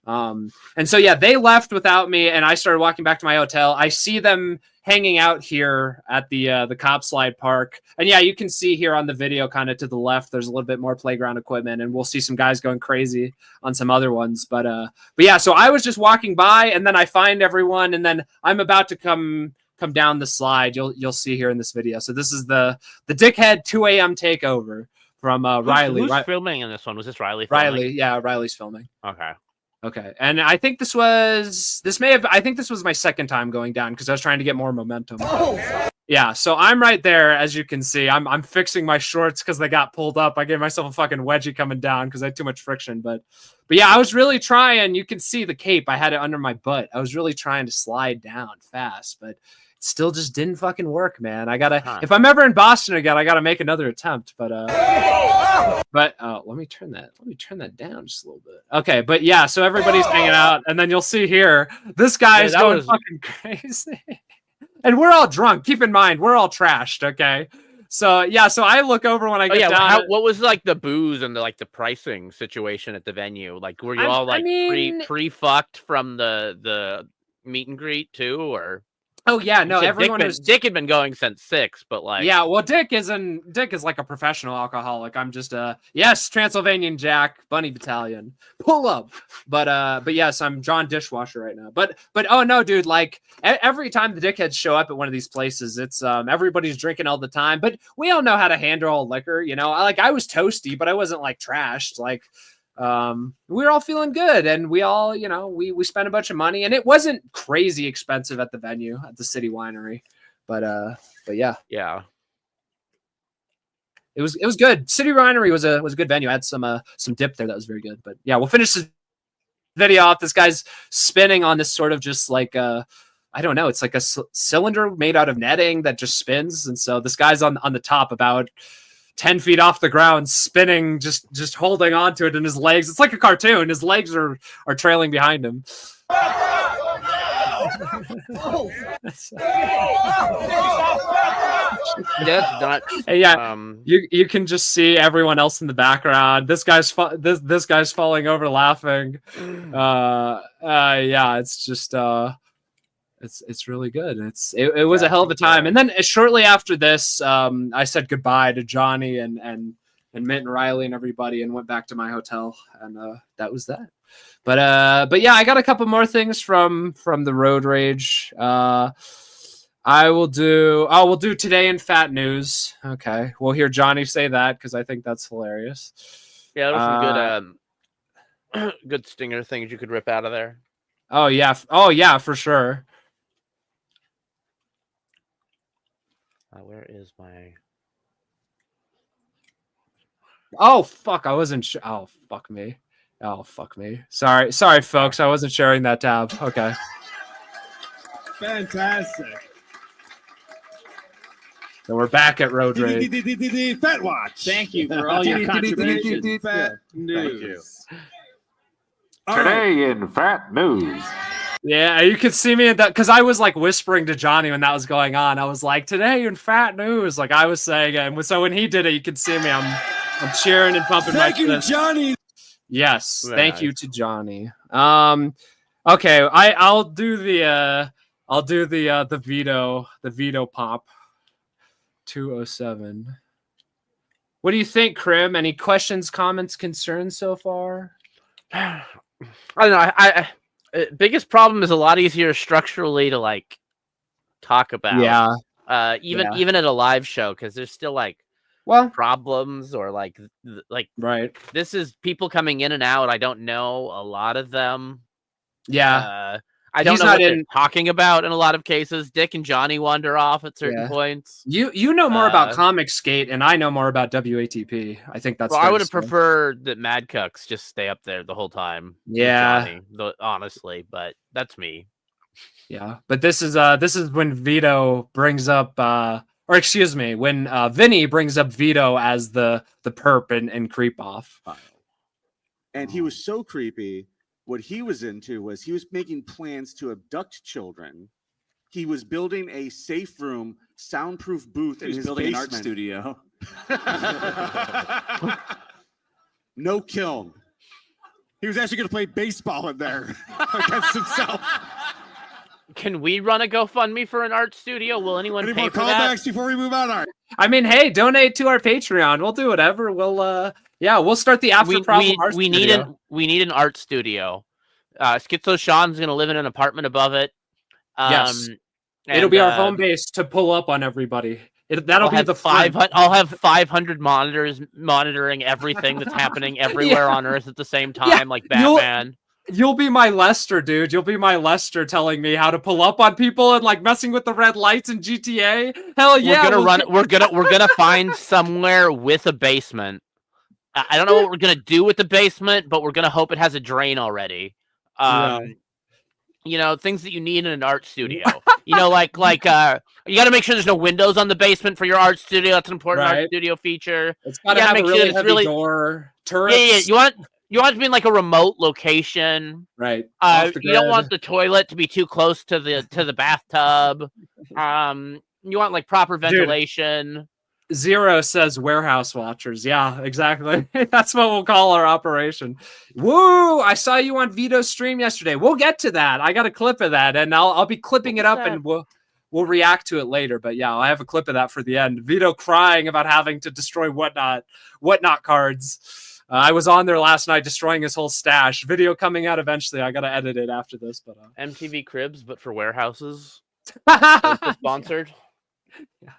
And so yeah, they left without me, and I started walking back to my hotel. I see them hanging out here at the cop slide park, and yeah, you can see here on the video, kind of to the left, there's a little bit more playground equipment, and we'll see some guys going crazy on some other ones. But yeah, so I was just walking by, and then I find everyone, and then I'm about to come down the slide. You'll see here in this video. So this is the dickhead 2 a.m. takeover from Riley. Who's filming in this one? Was this Riley? Filming? Riley, yeah, Riley's filming. Okay. And I think this was my second time going down because I was trying to get more momentum. Yeah, so I'm right there, as you can see. I'm fixing my shorts because they got pulled up. I gave myself a fucking wedgie coming down because I had too much friction. But yeah, I was really trying. You can see the cape. I had it under my butt. I was really trying to slide down fast, but it still just didn't fucking work, man. I gotta if I'm ever in Boston again, I gotta make another attempt. But let me turn that down just a little bit. Okay, but yeah, so everybody's hanging out, and then you'll see here this guy's going fucking crazy. And we're all drunk. Keep in mind, we're all trashed, okay? So yeah, so I look over when I get down. What was like the booze and the pricing situation at the venue? Like, were you all like pre-fucked from the meet and greet too, or? Oh yeah, no, So everyone Dick had been going since 6, but like yeah, well, Dick is like a professional alcoholic. I'm just yes, Transylvanian Jack, Bunny Battalion, pull up. But yes, I'm John Dishwasher right now. But oh no, dude, like every time the dickheads show up at one of these places, it's everybody's drinking all the time. But we all know how to handle liquor, you know. I was toasty, but I wasn't like trashed. Like we were all feeling good, and we all, you know, we spent a bunch of money, and it wasn't crazy expensive at the venue at the City Winery, but yeah, it was good. City Winery was a good venue. I had some dip there that was very good. But yeah, we'll finish the video off. This guy's spinning on this sort of just like I don't know, it's like a cylinder made out of netting that just spins, and so this guy's on the top about 10 feet off the ground, spinning, just holding on to it in his legs. It's like a cartoon. His legs are trailing behind him. That's nuts. Yeah, you can just see everyone else in the background. This guy's this guy's falling over laughing. Yeah, it's just it's really good. It was a hell of a time. And then shortly after this, I said goodbye to Johnny and Mint and Riley and everybody, and went back to my hotel, and that was that. But yeah, I got a couple more things from the Road Rage. We'll do today in Fat News. Okay, we'll hear Johnny say that because I think that's hilarious. Yeah, there's some good good stinger things you could rip out of there. Oh yeah, for sure. Where is my? Oh fuck! I wasn't sure. Oh fuck me. Oh fuck me. Sorry, folks. I wasn't sharing that tab. Okay. Fantastic. So we're back at Road Rage. Fat Watch. Thank you for all your contributions. Fat News. Today in Fat News. Yeah, you could see me in that because I was like whispering to Johnny when that was going on. I was like, "Today in Fat News," like I was saying it. And so when he did it, you could see me. I'm cheering and pumping my fist. Johnny. Yes, Very thank nice. you to Johnny. Okay, I'll do the veto pop. 207. What do you think, Krim? Any questions, comments, concerns so far? I don't know. I biggest problem is a lot easier structurally to like talk about. Yeah. Even at a live show, because there's still like problems or like right. This is people coming in and out. I don't know a lot of them. Yeah. I don't know what they're talking about in a lot of cases. Dick and Johnny wander off at certain points. You know more about Comic Skate, and I know more about WATP. I think that's. Well, I would have preferred that Mad Cucks just stay up there the whole time. Yeah, Johnny, honestly, but that's me. Yeah, but this is when Vito brings up, or excuse me, when Vinny brings up Vito as the perp and creep off. And he was so creepy. What he was into was he was making plans to abduct children. He was building a safe room, soundproof booth in his basement. An art studio. No kiln. He was actually going to play baseball in there against himself. Can we run a GoFundMe for an art studio? Will anyone Any pay more for that? callbacks before we move on? Art. I mean, hey, donate to our Patreon. We'll do whatever. We'll start the After Problem art studio. We need an art studio. Schizo Sean's gonna live in an apartment above it. Yes, it'll be our home base to pull up on everybody. That'll be the 500. I'll have 500 monitors monitoring everything that's happening everywhere on Earth at the same time, like Batman. You'll be my Lester, dude. You'll be my Lester telling me how to pull up on people and like messing with the red lights in GTA. Hell yeah! We're gonna find somewhere with a basement. I don't know what we're gonna do with the basement, but we're gonna hope it has a drain already. You know, things that you need in an art studio. You know, like you got to make sure there's no windows on the basement for your art studio. That's an important art studio feature. It's got to have a really heavy door. Turrets. Yeah. You want it to be in like a remote location, right? You don't want the toilet to be too close to the bathtub. You want like proper ventilation. Dude. Zero says warehouse watchers. Yeah, exactly. That's what we'll call our operation. Woo! I saw you on Vito's stream yesterday. We'll get to that. I got a clip of that, and I'll be clipping it up, and we'll react to it later. But yeah, I have a clip of that for the end. Vito crying about having to destroy whatnot cards. I was on there last night destroying his whole stash. Video coming out eventually. I gotta edit it after this. But MTV Cribs, but for warehouses. Sponsored. Yeah.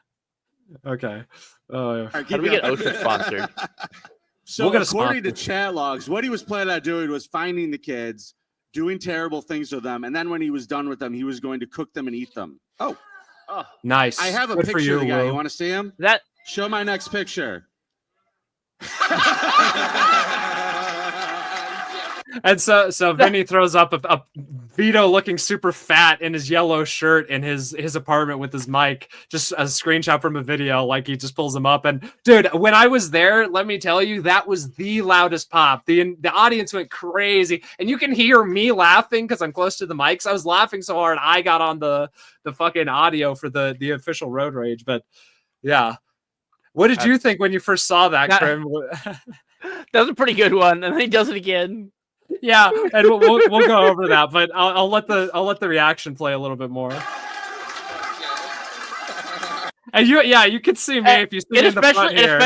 Okay. How do we get OSHA sponsored? So according to chat logs, what he was planning on doing was finding the kids, doing terrible things with them, and then when he was done with them, he was going to cook them and eat them. Oh, nice. I have a Good for picture of the you, guy. Will. You want to see him? Show my next picture. And so Vinny throws up a Vito looking super fat in his yellow shirt in his apartment with his mic, just a screenshot from a video, like he just pulls him up. And dude, when I was there, let me tell you, that was the loudest pop. The audience went crazy, and you can hear me laughing because I'm close to the mics. I was laughing so hard I got on the fucking audio for the official Road Rage. But yeah, what did you think when you first saw that, Krim? That was a pretty good one, and then he does it again. Yeah, and we'll go over that, but I'll let the reaction play a little bit more. And you can see me if you see me in the front here.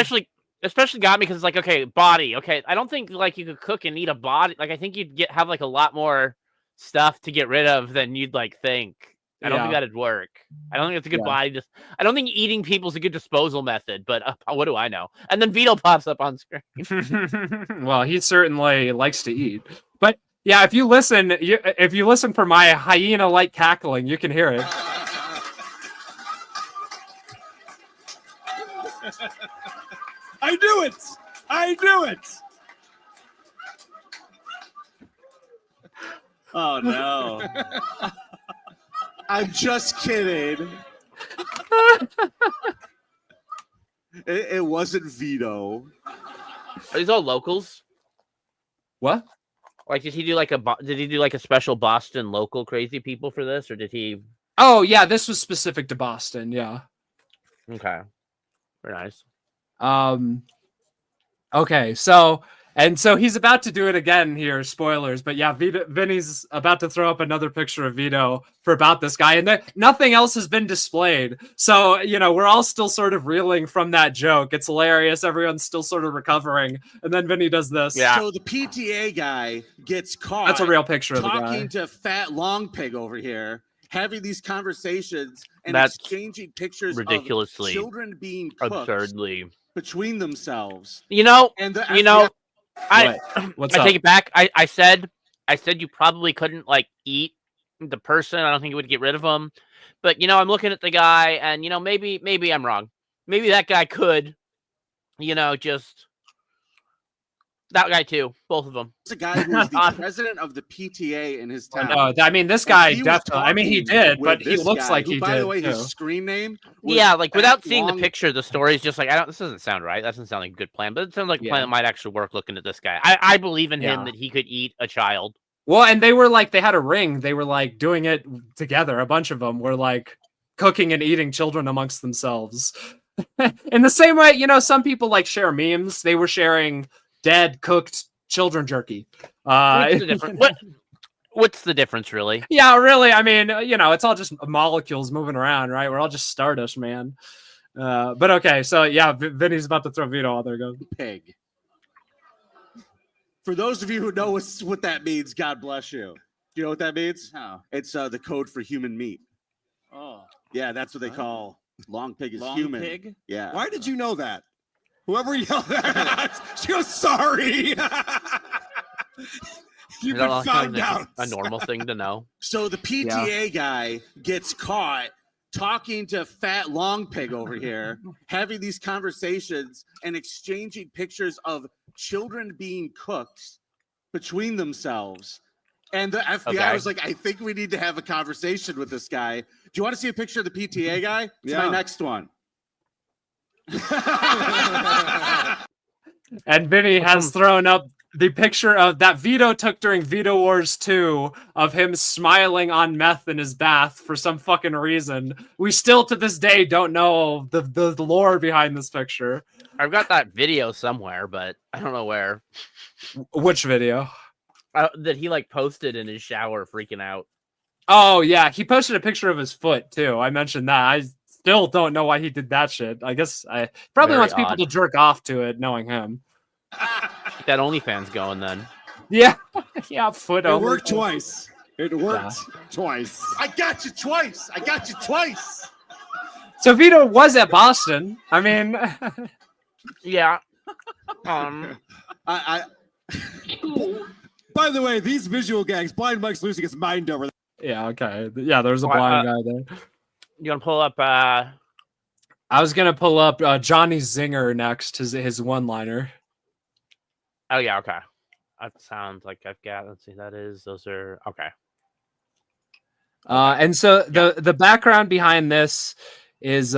Especially got me because it's like, okay, body. Okay, I don't think like you could cook and eat a body. Like I think you'd have like a lot more stuff to get rid of than you'd like think. I don't think that'd work. I don't think it's a good body. I don't think eating people's a good disposal method. But what do I know? And then Vito pops up on screen. Well, he certainly likes to eat. But yeah, if you listen for my hyena-like cackling, you can hear it. I do it. I do it. Oh no. I'm just kidding. It wasn't Vito. Are these all locals? What? Like, did he do like a special Boston local crazy people for this, or did he? Oh yeah, this was specific to Boston. Yeah. Okay. Very nice. Okay, so he's about to do it again here, spoilers, but yeah, Vinny's about to throw up another picture of Vito for about this guy, and nothing else has been displayed. So, we're all still sort of reeling from that joke. It's hilarious. Everyone's still sort of recovering. And then Vinny does this. Yeah. So the PTA guy gets caught. That's a real picture of the guy. Talking to Fat Long Pig over here, having these conversations and That's exchanging pictures ridiculously, of children being cooked absurdly between themselves. I What's I up? take it back. I said you probably couldn't like eat the person. I don't think it would get rid of him. But I'm looking at the guy, and maybe I'm wrong. Maybe that guy could, just that guy too. Both of them. It's a guy who's the president of the PTA in his town. No, I mean this guy definitely. I mean he did, but he looks like he did. By the way, too. his screen name. Yeah, like without seeing the picture, the story's just like this doesn't sound right. That doesn't sound like a good plan, but it sounds like a plan that might actually work. Looking at this guy, I believe in him that he could eat a child. Well, and they were like, they had a ring. They were like doing it together. A bunch of them were like cooking and eating children amongst themselves. In the same way, some people like share memes. They were sharing dead cooked children jerky. What's the difference? What's the difference, really? Yeah, really. I mean, it's all just molecules moving around, right? We're all just stardust, man. But okay, so yeah, Vinny's about to throw Vito out there. Go pig. For those of you who know what that means, God bless you. Do you know what that means? No. It's the code for human meat. Oh. Yeah, that's what they call long pig is Long human. pig? Yeah. Why did you know that? Whoever yelled that, she goes, sorry. You've been found out. A normal thing to know. So the PTA guy gets caught talking to Fat Long Pig over here, having these conversations and exchanging pictures of children being cooked between themselves. And the FBI was like, I think we need to have a conversation with this guy. Do you want to see a picture of the PTA guy? It's my next one. And Vinny has thrown up the picture of that Vito took during Vito Wars 2 of him smiling on meth in his bath for some fucking reason. We still to this day don't know the lore behind this picture. I've got that video somewhere, but I don't know where. Which video? That he like posted in his shower freaking out. Oh yeah, he posted a picture of his foot too. I mentioned that. I still don't know why he did that shit. I guess I probably Very wants people odd. to jerk off to it, knowing him. Keep that OnlyFans going then. Yeah, yeah, foot. It only. worked twice. It worked twice. I got you twice. I got you twice. So Vito was at Boston. I mean, Yeah. I By the way, these visual gags, Blind Mike's losing his mind over. yeah, okay, yeah. There's a Well, blind guy there. You want to pull up? I was gonna pull up Johnny Zinger next. His one-liner. Oh yeah, okay. That sounds like I've got. Let's see. Those are okay. And so the background behind this is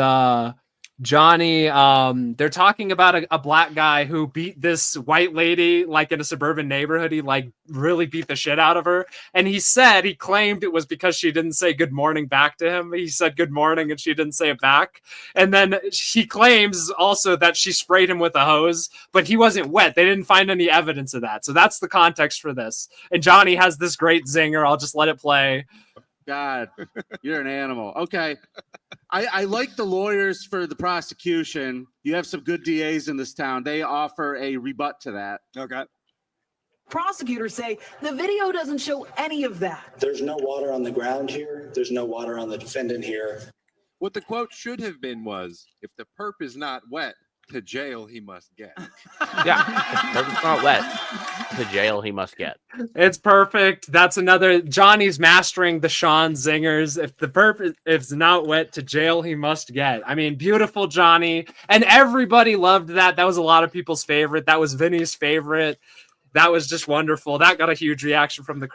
Johnny. They're talking about a black guy who beat this white lady like in a suburban neighborhood. He like really beat the shit out of her, and he claimed it was because she didn't say good morning back to him. He said good morning and she didn't say it back, and then he claims also that she sprayed him with a hose, but he wasn't wet. They didn't find any evidence of that, so that's the context for this. And Johnny has this great zinger. I'll just let it play. God, you're an animal. Okay. I like the lawyers for the prosecution. You have some good DAs in this town. They offer a rebut to that. Okay. Prosecutors say the video doesn't show any of that. There's no water on the ground here. There's no water on the defendant here. What the quote should have been was, if the perp is not wet, to jail he must get. Yeah, if it's not wet, to jail he must get. It's perfect. That's another Johnny's mastering the Sean zingers. If the perp is not wet, to jail he must get. I mean, beautiful Johnny, and everybody loved that. That was a lot of people's favorite. That was Vinny's favorite. That was just wonderful. That got a huge reaction from the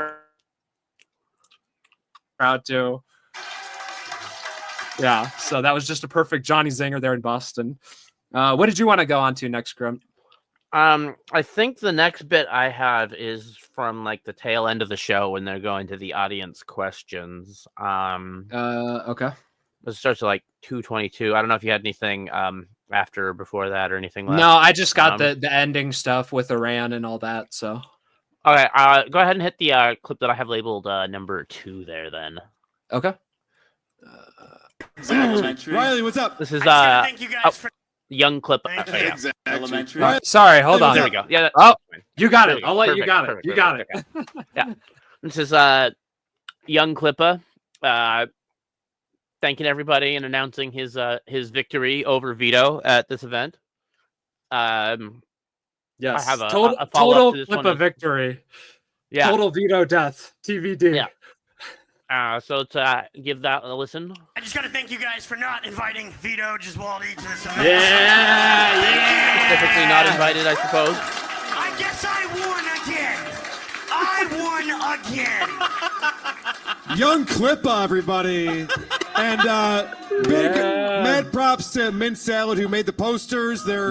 crowd too. Yeah, so that was just a perfect Johnny zinger there in Boston. What did you want to go on to next, Grim? I think the next bit I have is from like the tail end of the show when they're going to the audience questions. Okay. It starts at like 2:22. I don't know if you had anything after or before that or anything left. No, I just got the ending stuff with Iran and all that. So, okay, go ahead and hit the clip that I have labeled number 2 there. Then. Okay. Riley, what's up? This is thank you guys for young clip. Exactly. Sorry, hold on. There we go. Yeah. Oh, you got it. Go. I'll let Perfect, you got perfect, it. You perfect, got it. okay. Yeah. This is young Clippa thanking everybody and announcing his victory over Vito at this event. Yes. I have a total follow-up to this flip one. of victory. Yeah. Total Vito death. TVD. Yeah. So to give that a listen. I just got to thank you guys for not inviting Vito Giswaldi to this event. Specifically not invited, I suppose. I guess I won again. Young Clippa, everybody. And big mad props to Mint Salad who made the posters. They're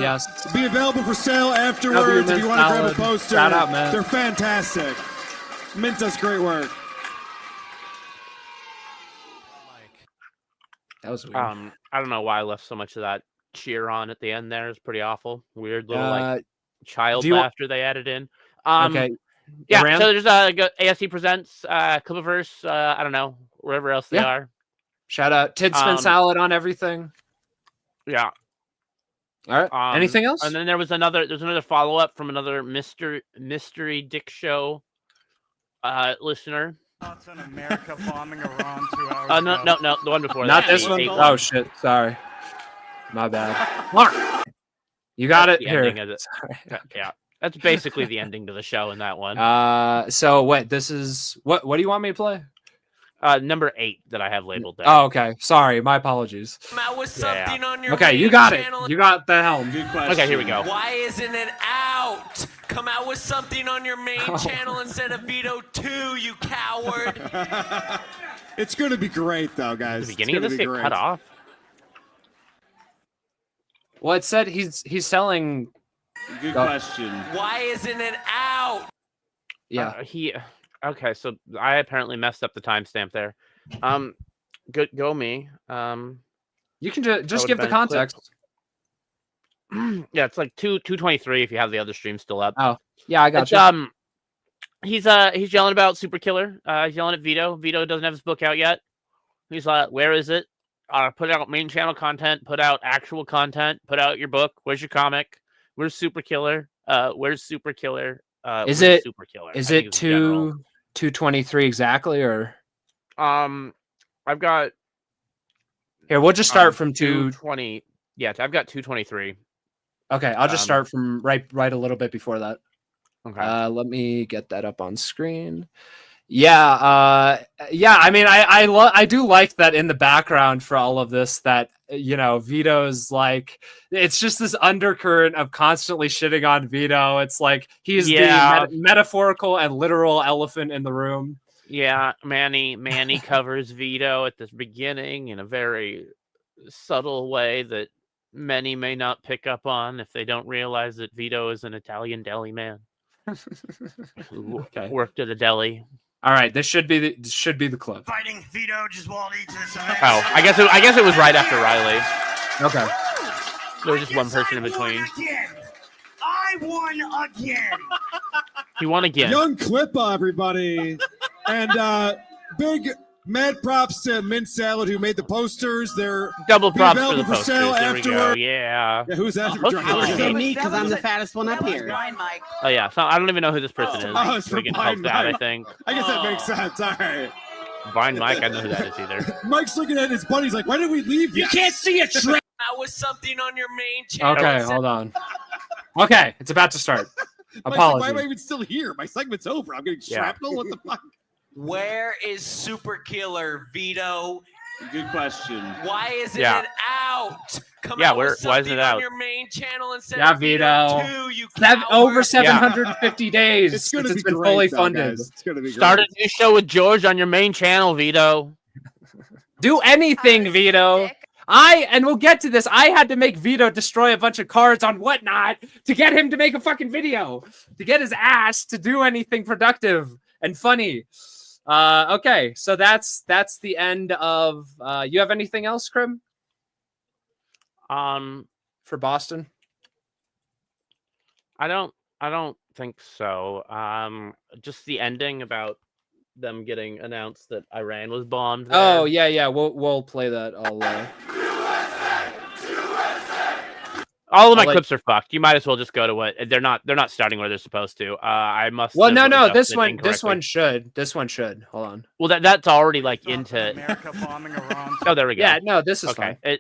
be available for sale afterwards if you want to grab a poster. Shout out, Mint. They're fantastic. Mint does great work. That was weird. I don't know why I left so much of that cheer on at the end there. It's pretty awful. Weird little like child laughter they added in. Okay. Yeah, Iran? so there's ASC Presents, Clippiverse, I don't know, wherever else they are. Shout out Tidspin Salad on everything. Yeah. All right. Anything else? And then there's another follow-up from another Mystery Dick Show listener. Thoughts on America bombing Iran 2 hours No, the one before Not that. this one? Oh, shit. Sorry. My bad. Mark, you got That's it the here. ending of it. Yeah. That's basically the ending to the show in that one. So what? This is what do you want me to play? Number 8 that I have labeled there. Oh, okay. Sorry, my apologies. Something on your Okay, you got it. You got the helm. Good question. Okay, here we go. Why isn't it out? Come out with something on your main channel instead of Vito 2, you coward. It's going to be great, though, guys. The beginning of this get cut off. Well, it said he's selling. Good question. Why isn't it out? Yeah. Okay, so I apparently messed up the timestamp there. Go me. You can just give the context. Yeah, it's like 2:23 if you have the other stream still up. Oh, yeah, I got you. He's yelling about Super Killer. He's yelling at Vito. Vito doesn't have his book out yet. He's like, where is it? Put out main channel content. Put out actual content. Put out your book. Where's your comic? Where's Super Killer? Where's Super Killer? Is where's it Super Killer? Is I think it is the general. 223 exactly, or I've got here? We'll just start from 220. Yeah, I've got 223. Okay, I'll just start from right a little bit before that. Okay. Let me get that up on screen. Yeah, I mean, I do like that in the background for all of this that, you know, Vito's like, it's just this undercurrent of constantly shitting on Vito. It's like he's the metaphorical and literal elephant in the room. Yeah, Manny covers Vito at the beginning in a very subtle way that many may not pick up on if they don't realize that Vito is an Italian deli man who worked at a deli. All right, this should be the clip. Fighting Vito Giswaldi to the side. Oh, I guess it was right after Riley. Okay. There was just one person in between. I won again. He won again. Young Clippa, everybody. And big mad props to Mint Salad who made the posters. They're double props for available the posters. sale There we go. afterward. Yeah. Who's that? I was so neat because I'm the fattest one up here. Oh yeah, so I don't even know who this person is. Oh, it's We from can help Blind that, Mike. I think. I guess that makes sense. All right. Blind Mike, I know who that is either. Mike's looking at his buddies like, why did we leave? You yet?" can't see a trap. That was something on your main channel. Okay, hold on. Okay, it's about to start. Mike's like, Apologies. why am I even still here? My segment's over. I'm getting shrapnel. What the fuck? Where is Super Killer Vito? Good question. Why isn't Yeah. it out? Come Yeah, out with why isn't something it out? on your main channel instead Yeah, of Vito. 2, you Over coward. 750 days It's since gonna it's be been great, fully though, funded. guys. It's gonna be Start great. a new show with George on your main channel, Vito. Do anything, Vito. And we'll get to this. I had to make Vito destroy a bunch of cards on Whatnot to get him to make a fucking video, to get his ass to do anything productive and funny. Okay, so that's the end of. You have anything else, Krim? For Boston? I don't think so. Just the ending about them getting announced that Iran was bombed. There. Oh yeah, we'll play that. All of my I'll clips are fucked. You might as well just go to what they're not starting where they're supposed to. I must. Well, have no, adjusted this one incorrectly. This one should. Hold on. Well, that's already like into. America bombing Iran. Oh, there we go. Yeah, no, this is okay. fine.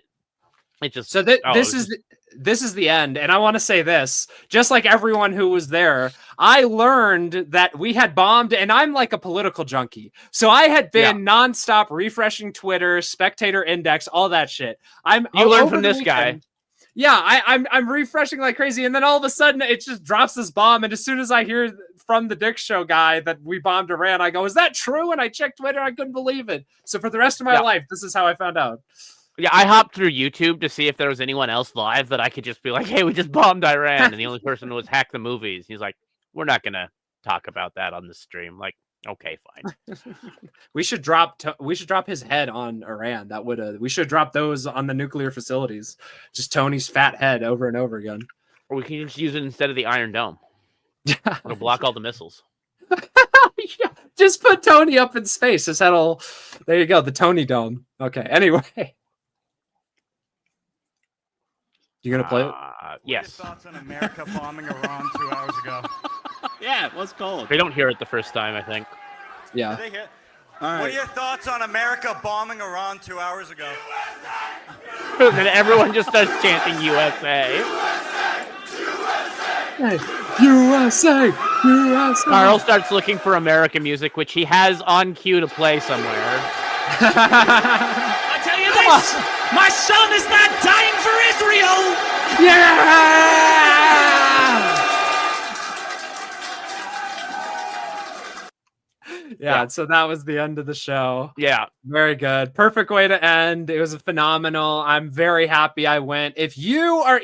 It just So this is the end, and I want to say this, just like everyone who was there, I learned that we had bombed, and I'm like a political junkie, so I had been nonstop refreshing Twitter, Spectator Index, all that shit. You learned over from the this guy. weekend- Yeah, I'm refreshing like crazy, and then all of a sudden it just drops this bomb. And as soon as I hear from the Dick Show guy that we bombed Iran, I go, "Is that true?" And I checked Twitter, I couldn't believe it. So for the rest of my life, this is how I found out. Yeah, I hopped through YouTube to see if there was anyone else live that I could just be like, "Hey, we just bombed Iran," and the only person was Hack the Movies. He's like, "We're not gonna talk about that on the stream." Like, okay, fine. We should drop his head on Iran. That would we should drop those on the nuclear facilities. Just Tony's fat head over and over again. Or we can just use it instead of the Iron Dome. It'll block all the missiles. Yeah, just put Tony up in space. His head'll. There you go, the Tony Dome. Okay. Anyway, you gonna play it? Yes. Thoughts on America bombing Iran 2 hours ago? Yeah, what's cold? They don't hear it the first time, I think. Yeah. Did they hit? All right. What are your thoughts on America bombing Iran 2 hours ago? Then everyone just starts chanting USA. USA, USA. Carl starts looking for American music, which he has on cue to play somewhere. I tell you this, my son is not dying for Israel. Yeah, so that was the end of the show. Yeah. Very good. Perfect way to end. It was phenomenal. I'm very happy I went. If you are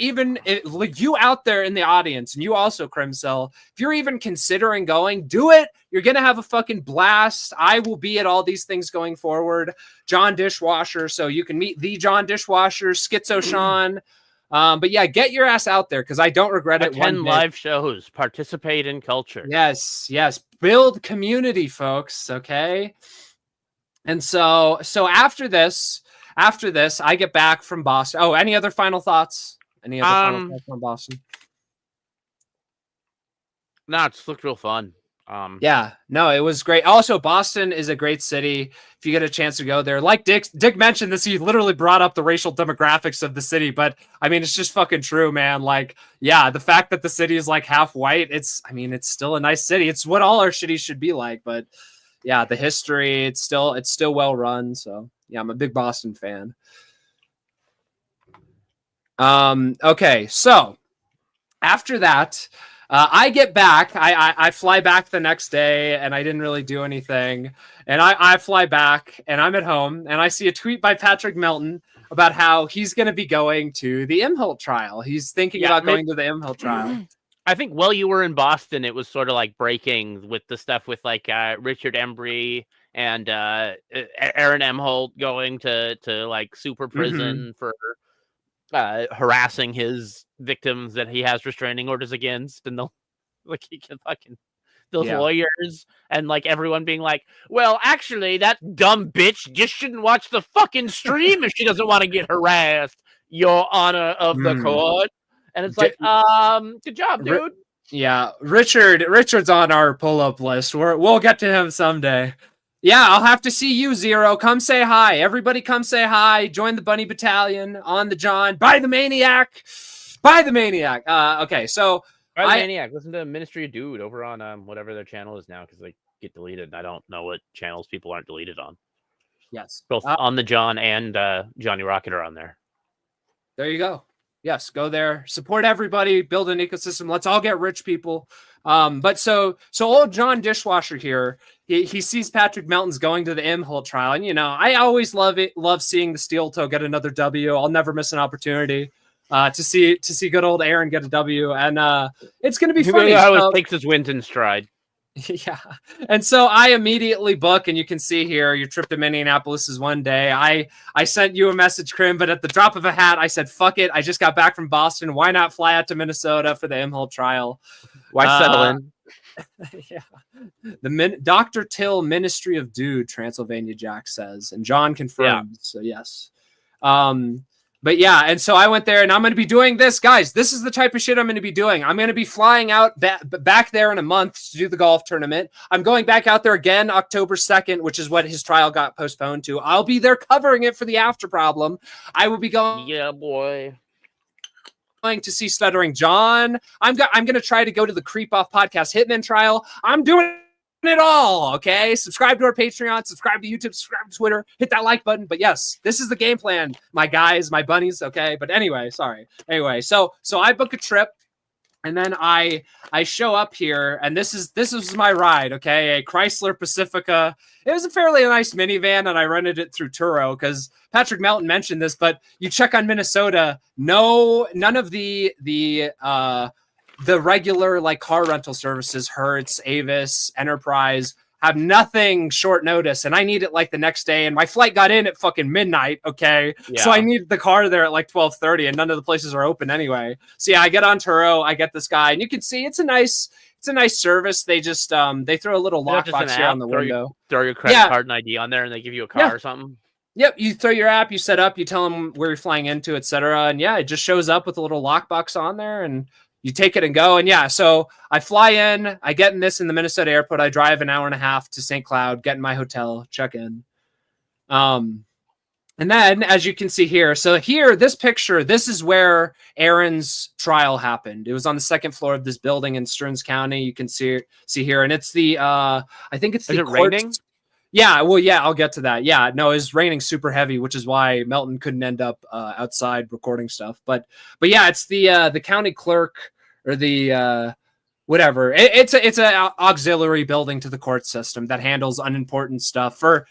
like you out there in the audience, and you also, Crimcell, if you're even considering going, do it. You're going to have a fucking blast. I will be at all these things going forward. John Dishwasher, so you can meet the John Dishwasher, Schizo Sean, But yeah, get your ass out there because I don't regret it. Attend live shows, participate in culture. Yes, build community, folks. Okay. And so after this, I get back from Boston. Oh, any other final thoughts? Any other final thoughts on Boston? No, it just looked real fun. Yeah, no, it was great. Also, Boston is a great city. If you get a chance to go there, like Dick mentioned this, he literally brought up the racial demographics of the city, but I mean, it's just fucking true, man. Like, yeah, the fact that the city is like half white, it's still a nice city. It's what all our cities should be like, but yeah, the history, it's still well run. So yeah, I'm a big Boston fan. Okay, so after that, I get back. I fly back the next day, and I didn't really do anything. And I fly back, and I'm at home, and I see a tweet by Patrick Melton about how he's going to be going to the Imholt trial. He's thinking about going to the Imholt trial. I think while you were in Boston, it was sort of like breaking with the stuff with like Richard Embry and Aaron Imholt going to like super prison for harassing his victims that he has restraining orders against, and like he can fucking those lawyers and like everyone being like, well, actually, that dumb bitch just shouldn't watch the fucking stream if she doesn't want to get harassed, Your Honor of the court. And it's like, good job, dude. Yeah, Richard's on our pull-up list. We'll get to him someday. Yeah, I'll have to see you, Zero. Come say hi. Everybody come say hi. Join the Bunny Battalion on the John. Buy the Maniac. Buy the Maniac. Okay, so... Buy the Maniac. Listen to Ministry of Dude over on whatever their channel is now, because they get deleted. I don't know what channels people aren't deleted on. Yes. Both on the John and Johnny Rocket are on there. There you go. Yes, go there. Support everybody. Build an ecosystem. Let's all get rich, people. But so old John Dishwasher here, he sees Patrick Melton's going to the Imholt trial, and I always love seeing the Steel Toe get another W. I'll never miss an opportunity to see good old Aaron get a W, and it's going to be funny. How it takes his wins in stride. Yeah. And so I immediately book, and you can see here your trip to Minneapolis is one day. I sent you a message, Krim, but at the drop of a hat, I said, fuck it. I just got back from Boston. Why not fly out to Minnesota for the Imholt trial? Why settle in? Yeah. Dr. Till Ministry of Dude, Transylvania Jack says, and John confirmed. So yes. But yeah, and so I went there, and I'm going to be doing this, guys. This is the type of shit I'm going to be doing. I'm going to be flying out back there in a month to do the golf tournament. I'm going back out there again October 2nd, which is what his trial got postponed to. I'll be there covering it for the After Problem. I will be going. Yeah, boy. Going to see Stuttering John. I'm going to try to go to the Creep Off Podcast Hitman trial. I'm doing it all. Okay, subscribe to our Patreon, subscribe to YouTube, subscribe to Twitter, hit that like button. But yes, this is the game plan, my guys, my bunnies. Okay, but anyway, so I book a trip, and then I show up here, and this is my ride. Okay, a Chrysler Pacifica. It was a fairly nice minivan, and I rented it through Turo because Patrick Melton mentioned this. But you check on Minnesota, none of the regular like car rental services, Hertz, Avis, Enterprise, have nothing short notice, and I need it like the next day, and my flight got in at fucking midnight. Okay, so I need the car there at like 12:30, and none of the places are open anyway. So yeah, I get on Turo, I get this guy, and you can see it's a nice service. They just they throw a little lockbox here on the window. Throw your credit card and ID on there, and they give you a car or something. Yep, you throw your app, you set up, you tell them where you're flying into, etc., and yeah, it just shows up with a little lockbox on there, and you take it and go. And yeah, so I fly in, I get in the Minnesota airport. I drive an hour and a half to St. Cloud, get in my hotel, check in. And then as you can see here, so here, this picture, this is where Aaron's trial happened. It was on the second floor of this building in Stearns County. You can see here. And it's the, I think it's the Is it raining? Yeah, well, yeah, I'll get to that. Yeah, no, it was raining super heavy, which is why Melton couldn't end up outside recording stuff. But yeah, it's the county clerk or the whatever. It's a auxiliary building to the court system that handles unimportant stuff for,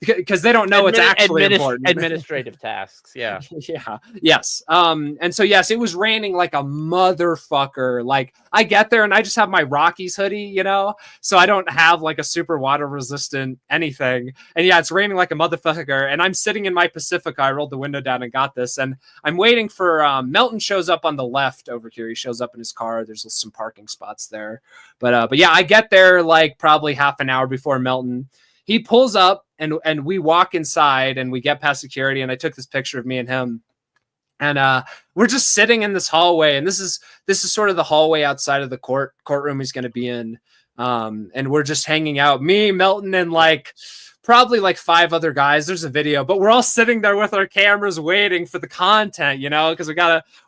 because they don't know it's actually important. Administrative tasks. Yeah. Yeah. Yes. And so yes, it was raining like a motherfucker. Like I get there and I just have my Rockies hoodie, so I don't have like a super water resistant anything. And yeah, it's raining like a motherfucker. And I'm sitting in my Pacifica. I rolled the window down and got this. And I'm waiting for Melton shows up on the left over here. He shows up in his car. There's some parking spots there. But yeah, I get there like probably half an hour before Melton. He pulls up and we walk inside and we get past security. And I took this picture of me and him. And we're just sitting in this hallway. And this is sort of the hallway outside of the courtroom he's going to be in. And we're just hanging out. Me, Melton, and like probably like 5 other guys. There's a video, but we're all sitting there with our cameras waiting for the content, because we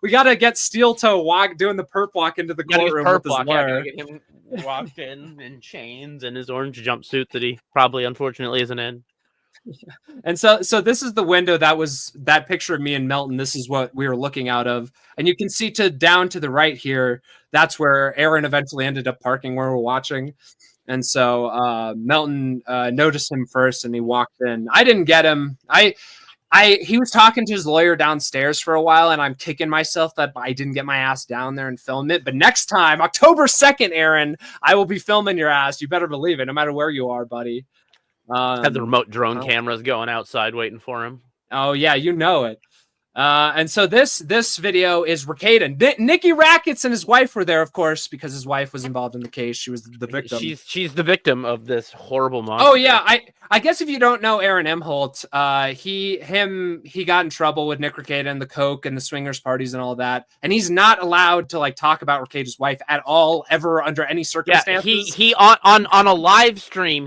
gotta get Steel Toe doing the perp walk into the courtroom with his lawyer. Get him walked in chains and his orange jumpsuit that he probably unfortunately isn't in. And so this is the window that picture of me and Melton. This is what we were looking out of, and you can see down to the right here. That's where Aaron eventually ended up parking where we're watching. And so Melton noticed him first, and he walked in. I didn't get him. He was talking to his lawyer downstairs for a while, and I'm kicking myself that I didn't get my ass down there and film it. But next time, October 2nd, Aaron, I will be filming your ass. You better believe it, no matter where you are, buddy. Had the remote drone cameras going outside waiting for him. Oh yeah, you know it. And so this video is Racaden. Nikki Rackets and his wife were there, of course, because his wife was involved in the case. She was the victim. She's the victim of this horrible monster. Oh yeah, I guess if you don't know Aaron Emholt, he got in trouble with Nick Racaden, the coke and the swingers parties and all that, and he's not allowed to like talk about Racaden's wife at all, ever, under any circumstances. Yeah, he on a live stream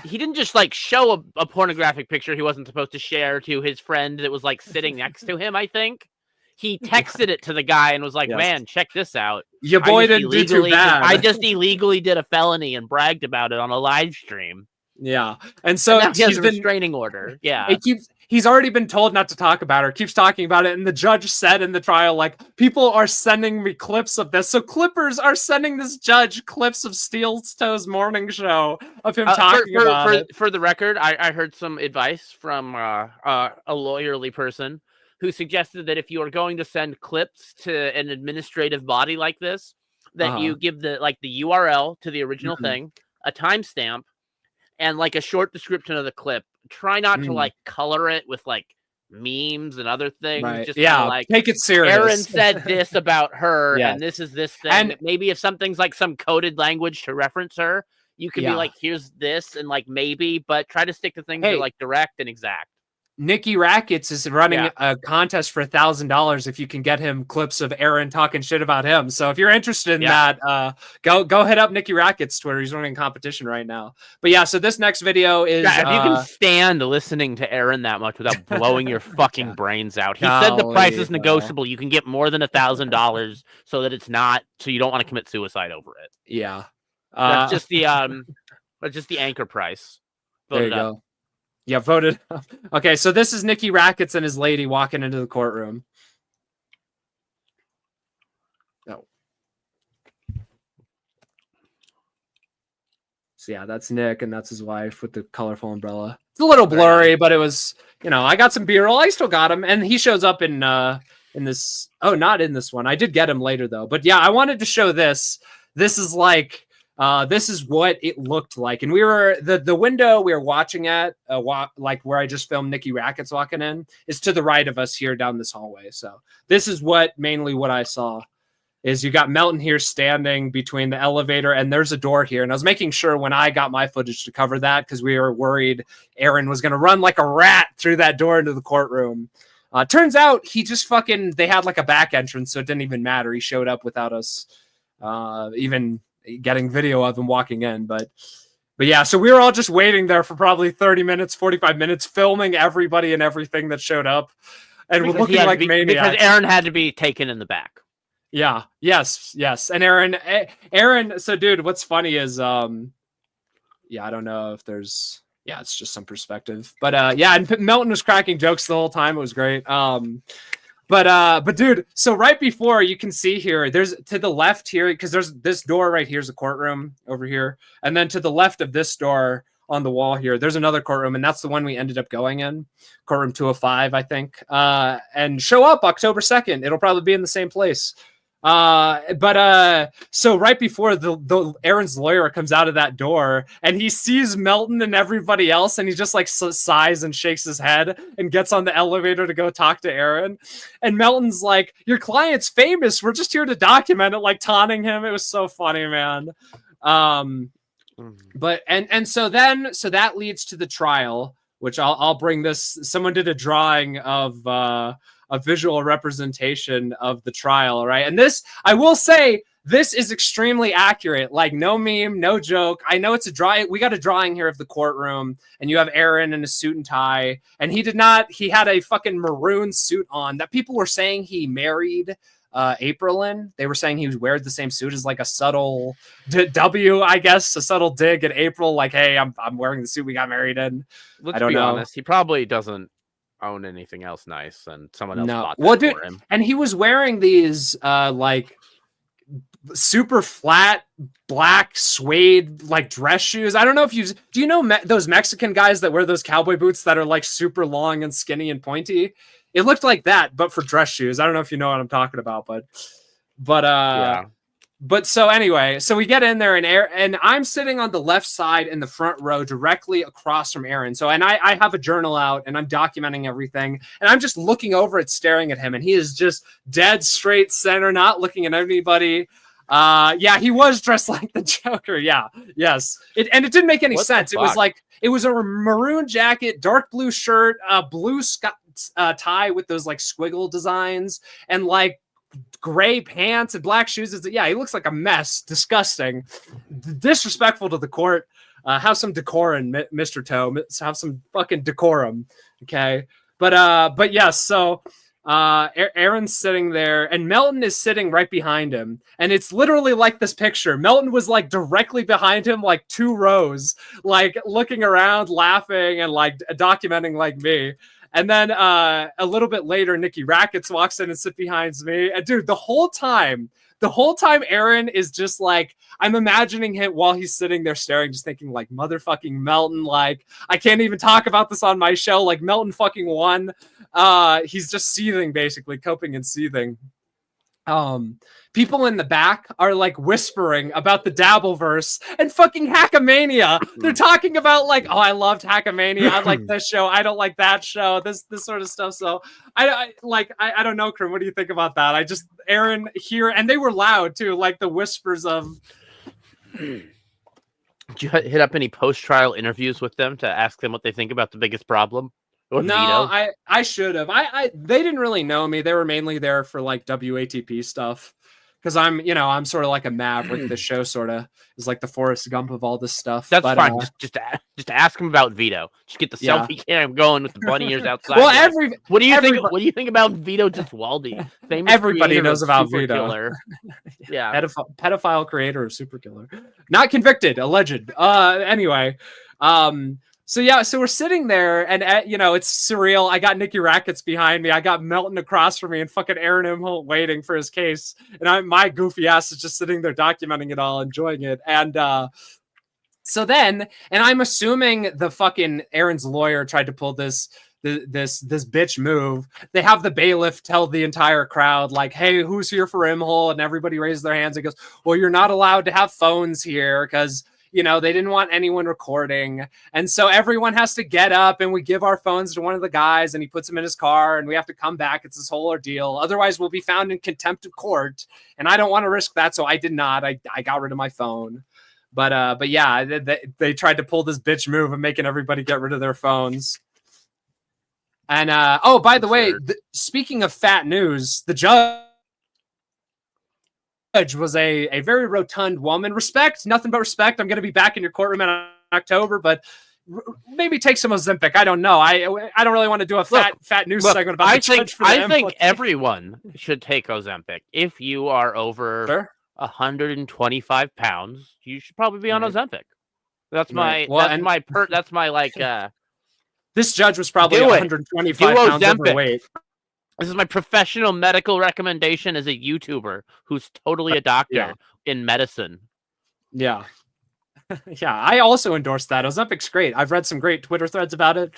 he didn't just like show a pornographic picture he wasn't supposed to share to his friend that was like sitting next to him. I think he texted it to the guy and was like, Yes. "Man, check this out. Your boy didn't do too bad. I just illegally did a felony and bragged about it on a live stream." Yeah, and so now he has she's a been restraining order. Yeah, he's already been told not to talk about her. Keeps talking about it, and the judge said in the trial, like, people are sending me clips of this. So Clippers are sending this judge clips of Steel Toe's morning show of him talking about it. For the record, I heard some advice from a lawyerly person who suggested that if you are going to send clips to an administrative body like this, that you give the URL to the original thing, a timestamp, and like a short description of the clip. Try not to like color it with like memes and other things. Right. Just Yeah, like take it serious. Aaron said this about her, Yeah. and this is this thing. And maybe if something's like some coded language to reference her, you could be like, here's this, and like maybe, but try to stick to things that are like direct and exact. Nikki Rackets is running a contest for $1,000 if you can get him clips of Aaron talking shit about him. So if you're interested in that, go hit up Nikki Rackets' Twitter. He's running a competition right now. But yeah, so this next video is if you can stand listening to Aaron that much without blowing your fucking brains out. He said the price is negotiable. You can get more than $1,000 so that it's not, so you don't want to commit suicide over it. Yeah. That's just the anchor price. There you go. Yeah, voted. Okay, so this is Nikki Rackets and his lady walking into the courtroom. Oh. So yeah, that's Nick, and that's his wife with the colorful umbrella. It's a little blurry, but it was, I got some B-roll. I still got him, and he shows up in this. Oh, not in this one. I did get him later though. But yeah, I wanted to show this. This is like. This is what it looked like, and we were the window we were watching at, like where I just filmed Nikki Rackets walking in, is to the right of us here down this hallway. So this is mainly what I saw, is you got Melton here standing between the elevator and there's a door here, and I was making sure when I got my footage to cover that because we were worried Aaron was gonna run like a rat through that door into the courtroom. Turns out he just they had like a back entrance, so it didn't even matter. He showed up without us even getting video of him walking in, but yeah, so we were all just waiting there for probably 30 minutes, 45 minutes, filming everybody and everything that showed up, and we're looking like maniacs. Because Aaron had to be taken in the back. Yeah, yes, and Aaron. So, dude, what's funny is, I don't know if there's, it's just some perspective, but yeah, and Melton was cracking jokes the whole time. It was great. But dude, so right before, you can see here, there's to the left here, because there's this door right here's a courtroom over here, and then to the left of this door on the wall here, there's another courtroom, and that's the one we ended up going in, courtroom 205, I think. And show up October 2nd. It'll probably be in the same place. So right before the Aaron's lawyer comes out of that door, and he sees Melton and everybody else, and he just like sighs and shakes his head and gets on the elevator to go talk to Aaron. And Melton's like, "Your client's famous. We're just here to document it," like taunting him. It was so funny, man. But so that leads to the trial, which I'll bring this. Someone did a drawing of a visual representation of the trial, right? And this, I will say, this is extremely accurate. Like, no meme, no joke. I know it's a drawing. We got a drawing here of the courtroom, and you have Aaron in a suit and tie, and he had a fucking maroon suit on that people were saying he married April in. They were saying he wears the same suit as like a subtle I guess, a subtle dig at April, like, "Hey, I'm wearing the suit we got married in." Let's be honest, he probably doesn't own anything else nice, and someone else bought that for him. And he was wearing these like super flat black suede like dress shoes. I don't know if do you know those Mexican guys that wear those cowboy boots that are like super long and skinny and pointy? It looked like that, but for dress shoes. I don't know if you know what I'm talking about, but yeah. But so anyway, so we get in there, and I'm sitting on the left side in the front row, directly across from Aaron. So, and I have a journal out, and I'm documenting everything, and I'm just looking over it, staring at him, and he is just dead straight center, not looking at anybody. Yeah, he was dressed like the Joker. Yeah, yes. It didn't make any sense. It was like, it was a maroon jacket, dark blue shirt, blue tie with those like squiggle designs, and like gray pants and black shoes. Yeah, he looks like a mess. Disgusting. Disrespectful to the court. Have some decorum, Mr. Toe. Have some fucking decorum. Okay. But yes, so Aaron's sitting there, and Melton is sitting right behind him, and it's literally like this picture. Melton was like directly behind him, like 2 rows, like looking around, laughing, and like documenting like me. And then a little bit later, Nikki Rackets walks in and sits behind me. And dude, the whole time Aaron is just like, I'm imagining him while he's sitting there staring, just thinking like, motherfucking Melton, like, I can't even talk about this on my show. Like, Melton fucking won. He's just seething, basically, coping and seething. People in the back are like whispering about the Dabbleverse and fucking Hackamania. They're talking about like, "Oh, I loved Hackamania. I like this show. I don't like that show." This sort of stuff. So I don't know, Krim. What do you think about that? Aaron here, and they were loud too, like the whispers of. Did you hit up any post-trial interviews with them to ask them what they think about the biggest problem? Or no, Vito? I should have. They didn't really know me. They were mainly there for like WATP stuff. Because I'm sort of like a maverick. This show sort of is like the Forrest Gump of all this stuff. That's fine. Just ask him about Vito. Just get the selfie cam going with the bunny ears outside. Well, what do you think? What do you think about Vito Giswaldi? Everybody knows about Vito. Killer. Yeah, pedophile creator of Super Killer, not convicted, alleged. Anyway, so yeah, so we're sitting there, and it's surreal. I got Nikki Rackets behind me. I got Melton across from me, and fucking Aaron Imholt waiting for his case. And my goofy ass is just sitting there documenting it all, enjoying it. And so then, and I'm assuming the fucking Aaron's lawyer tried to pull this bitch move. They have the bailiff tell the entire crowd, like, "Hey, who's here for Imholt?" And everybody raises their hands and goes, "Well, you're not allowed to have phones here because they didn't want anyone recording." And so everyone has to get up, and we give our phones to one of the guys, and he puts them in his car, and we have to come back. It's this whole ordeal. Otherwise, we'll be found in contempt of court. And I don't want to risk that. So I did not. I got rid of my phone. But yeah, they tried to pull this bitch move of making everybody get rid of their phones. And by the way, speaking of fat news, the judge was a very rotund woman. Respect, nothing but respect. I'm going to be back in your courtroom in October, but maybe take some Ozempic. I don't know. I don't really want to do a fat news segment about the judge for the I think everyone should take Ozempic. If you are over 125 pounds, you should probably be on Ozempic. That's my This judge was probably 125 pounds overweight. This is my professional medical recommendation as a YouTuber who's totally a doctor in medicine. Yeah. Yeah, I also endorse that. Ozempic's great. I've read some great Twitter threads about it.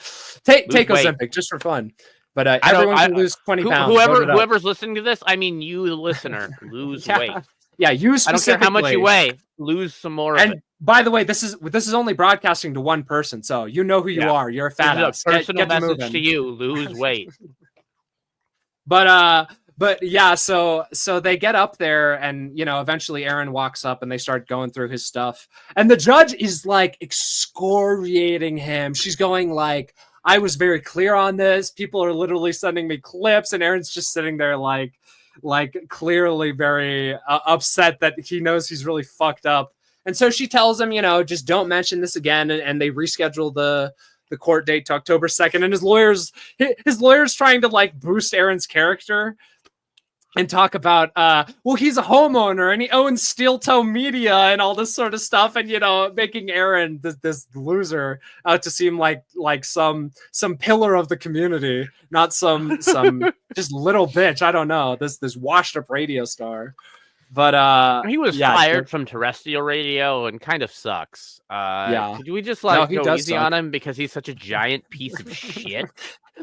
Take weight. Ozempic just for fun. But everyone can lose 20 pounds. Whoever's listening to this, I mean you, the listener, lose weight. Yeah, you I don't care how much you specifically. weigh, lose some more of And it. by the way, this is only broadcasting to one person, so you know who you are. You're a fat This is ass. a personal Get message moving. to you: lose weight. But yeah, so they get up there, and eventually Aaron walks up and they start going through his stuff, and the judge is like excoriating him. She's going like, I was very clear on this. People are literally sending me clips, and Aaron's just sitting there like clearly very upset that he knows he's really fucked up. And so she tells him, just don't mention this again, and they reschedule the court date to October 2nd. And his lawyer's trying to like boost Aaron's character and talk about, well, he's a homeowner and he owns Steel Toe Media and all this sort of stuff. And, making Aaron this loser out to seem like some pillar of the community, not some just little bitch. I don't know, this washed up radio star. But he was fired from terrestrial radio and kind of sucks. Could we just go easy on him because he's such a giant piece of shit?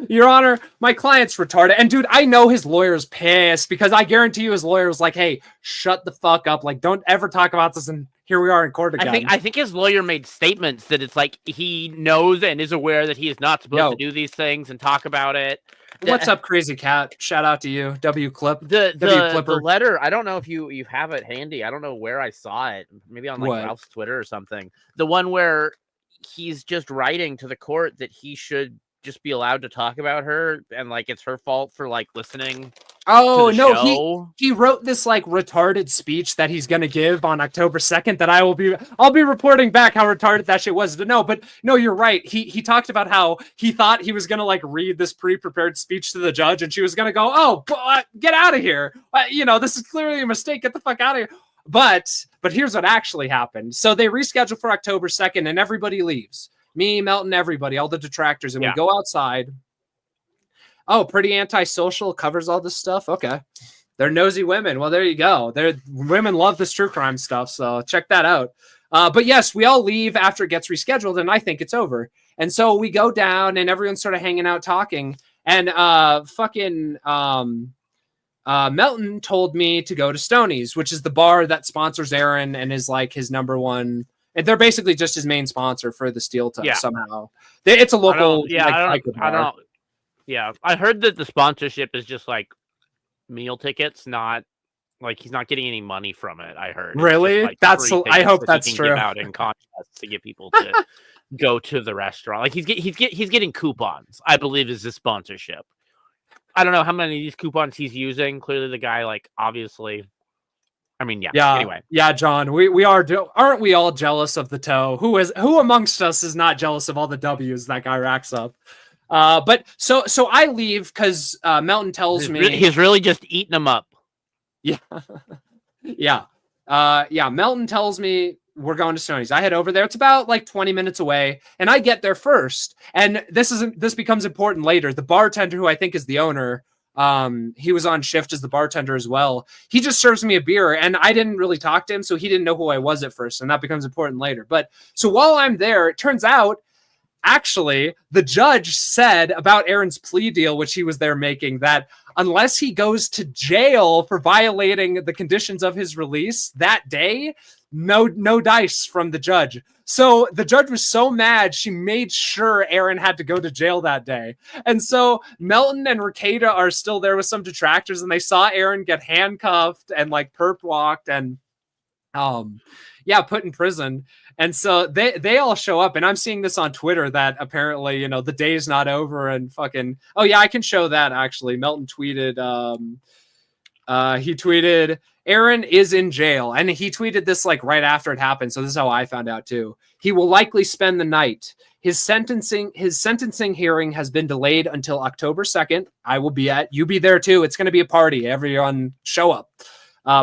Your Honor, my client's retarded. And dude, I know his lawyer's pissed because I guarantee you his lawyer was like, hey, shut the fuck up. Like, don't ever talk about this. And here we are in court again. I think his lawyer made statements that it's like he knows and is aware that he is not supposed to do these things and talk about it. What's up, Crazy Cat? Shout out to you, W Clip. The letter. I don't know if you have it handy. I don't know where I saw it. Maybe on Ralph's Twitter or something. The one where he's just writing to the court that he should just be allowed to talk about her and like it's her fault for like listening. Oh to the no, show. he wrote this like retarded speech that he's gonna give on October 2nd that I'll be reporting back how retarded that shit was. But no, you're right. He talked about how he thought he was gonna like read this pre-prepared speech to the judge and she was gonna go, oh, get out of here. This is clearly a mistake. Get the fuck out of here. But here's what actually happened. So they reschedule for October 2nd and everybody leaves. Me, Melton, everybody, all the detractors, and we go outside. Oh, pretty antisocial, covers all this stuff. Okay. They're nosy women. Well, there you go. Women love this true crime stuff, so check that out. But yes, we all leave after it gets rescheduled, and I think it's over. And so we go down, and everyone's sort of hanging out talking. And Melton told me to go to Stoney's, which is the bar that sponsors Aaron and is like his number one. And they're basically just his main sponsor for the Steel Toe somehow. It's a local. I don't. Yeah, I heard that the sponsorship is just like meal tickets, not like he's not getting any money from it. I heard. Really? Just, like, that's. I hope that that's he can true. Give out in contests to get people to go to the restaurant. Like he's getting coupons. I believe is his sponsorship. I don't know how many of these coupons he's using. Clearly, the guy obviously. I mean, yeah. Anyway, yeah, John, we aren't we all jealous of the toe? Who amongst us is not jealous of all the W's that guy racks up? But so I leave because Melton tells me he's really just eating them up. Yeah, yeah. Melton tells me we're going to Stoney's. I head over there. It's about like 20 minutes away, and I get there first. And this becomes important later. The bartender, who I think is the owner. He was on shift as the bartender as well. He just serves me a beer and I didn't really talk to him. So he didn't know who I was at first. And that becomes important later. But so while I'm there, it turns out actually the judge said about Aaron's plea deal, which he was there making, that unless he goes to jail for violating the conditions of his release that day, no dice from the judge. So the judge was so mad, she made sure Aaron had to go to jail that day. And so Melton and Ricada are still there with some detractors, and they saw Aaron get handcuffed and like perp walked and put in prison. And so they all show up, and I'm seeing this on Twitter that apparently, the day's not over and fucking, oh yeah, I can show that actually. Melton tweeted, he tweeted, Aaron is in jail. And he tweeted this like right after it happened. So this is how I found out too. He will likely spend the night. His sentencing hearing has been delayed until October 2nd. I will be you be there too. It's going to be a party. Everyone show up,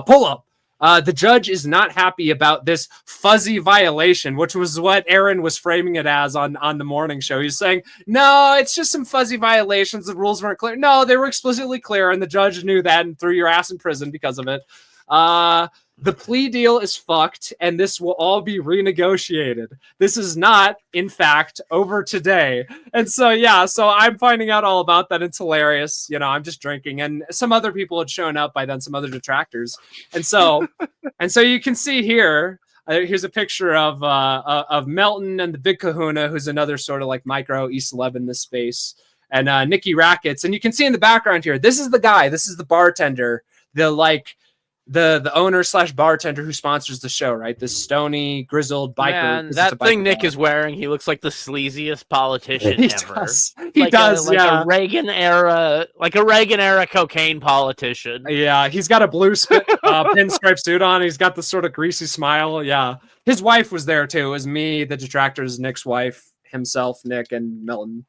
pull up. The judge is not happy about this fuzzy violation, which was what Aaron was framing it as on the morning show. He's saying, no, it's just some fuzzy violations. The rules weren't clear. No, they were explicitly clear, and the judge knew that and threw your ass in prison because of it. The plea deal is fucked, and this will all be renegotiated. This is not, in fact, over today. And so, yeah, so I'm finding out all about that. It's hilarious. You know, I'm just drinking, and some other people had shown up by then, some other detractors. And so, you can see here, here's a picture of Melton and the Big Kahuna, who's another sort of like micro E-celeb in this space, and Nikki Rackets. And you can see in the background here, this is the guy, this is the bartender, the owner / bartender who sponsors the show, right? This stony, grizzled biker. Man, that thing Nick is wearing, he looks like the sleaziest politician He ever. does. He does, yeah. A Reagan era cocaine politician. Yeah, he's got a blue pinstripe suit on. He's got the sort of greasy smile. Yeah, his wife was there too. It was me, the detractors, Nick's wife, himself, Nick, and Milton.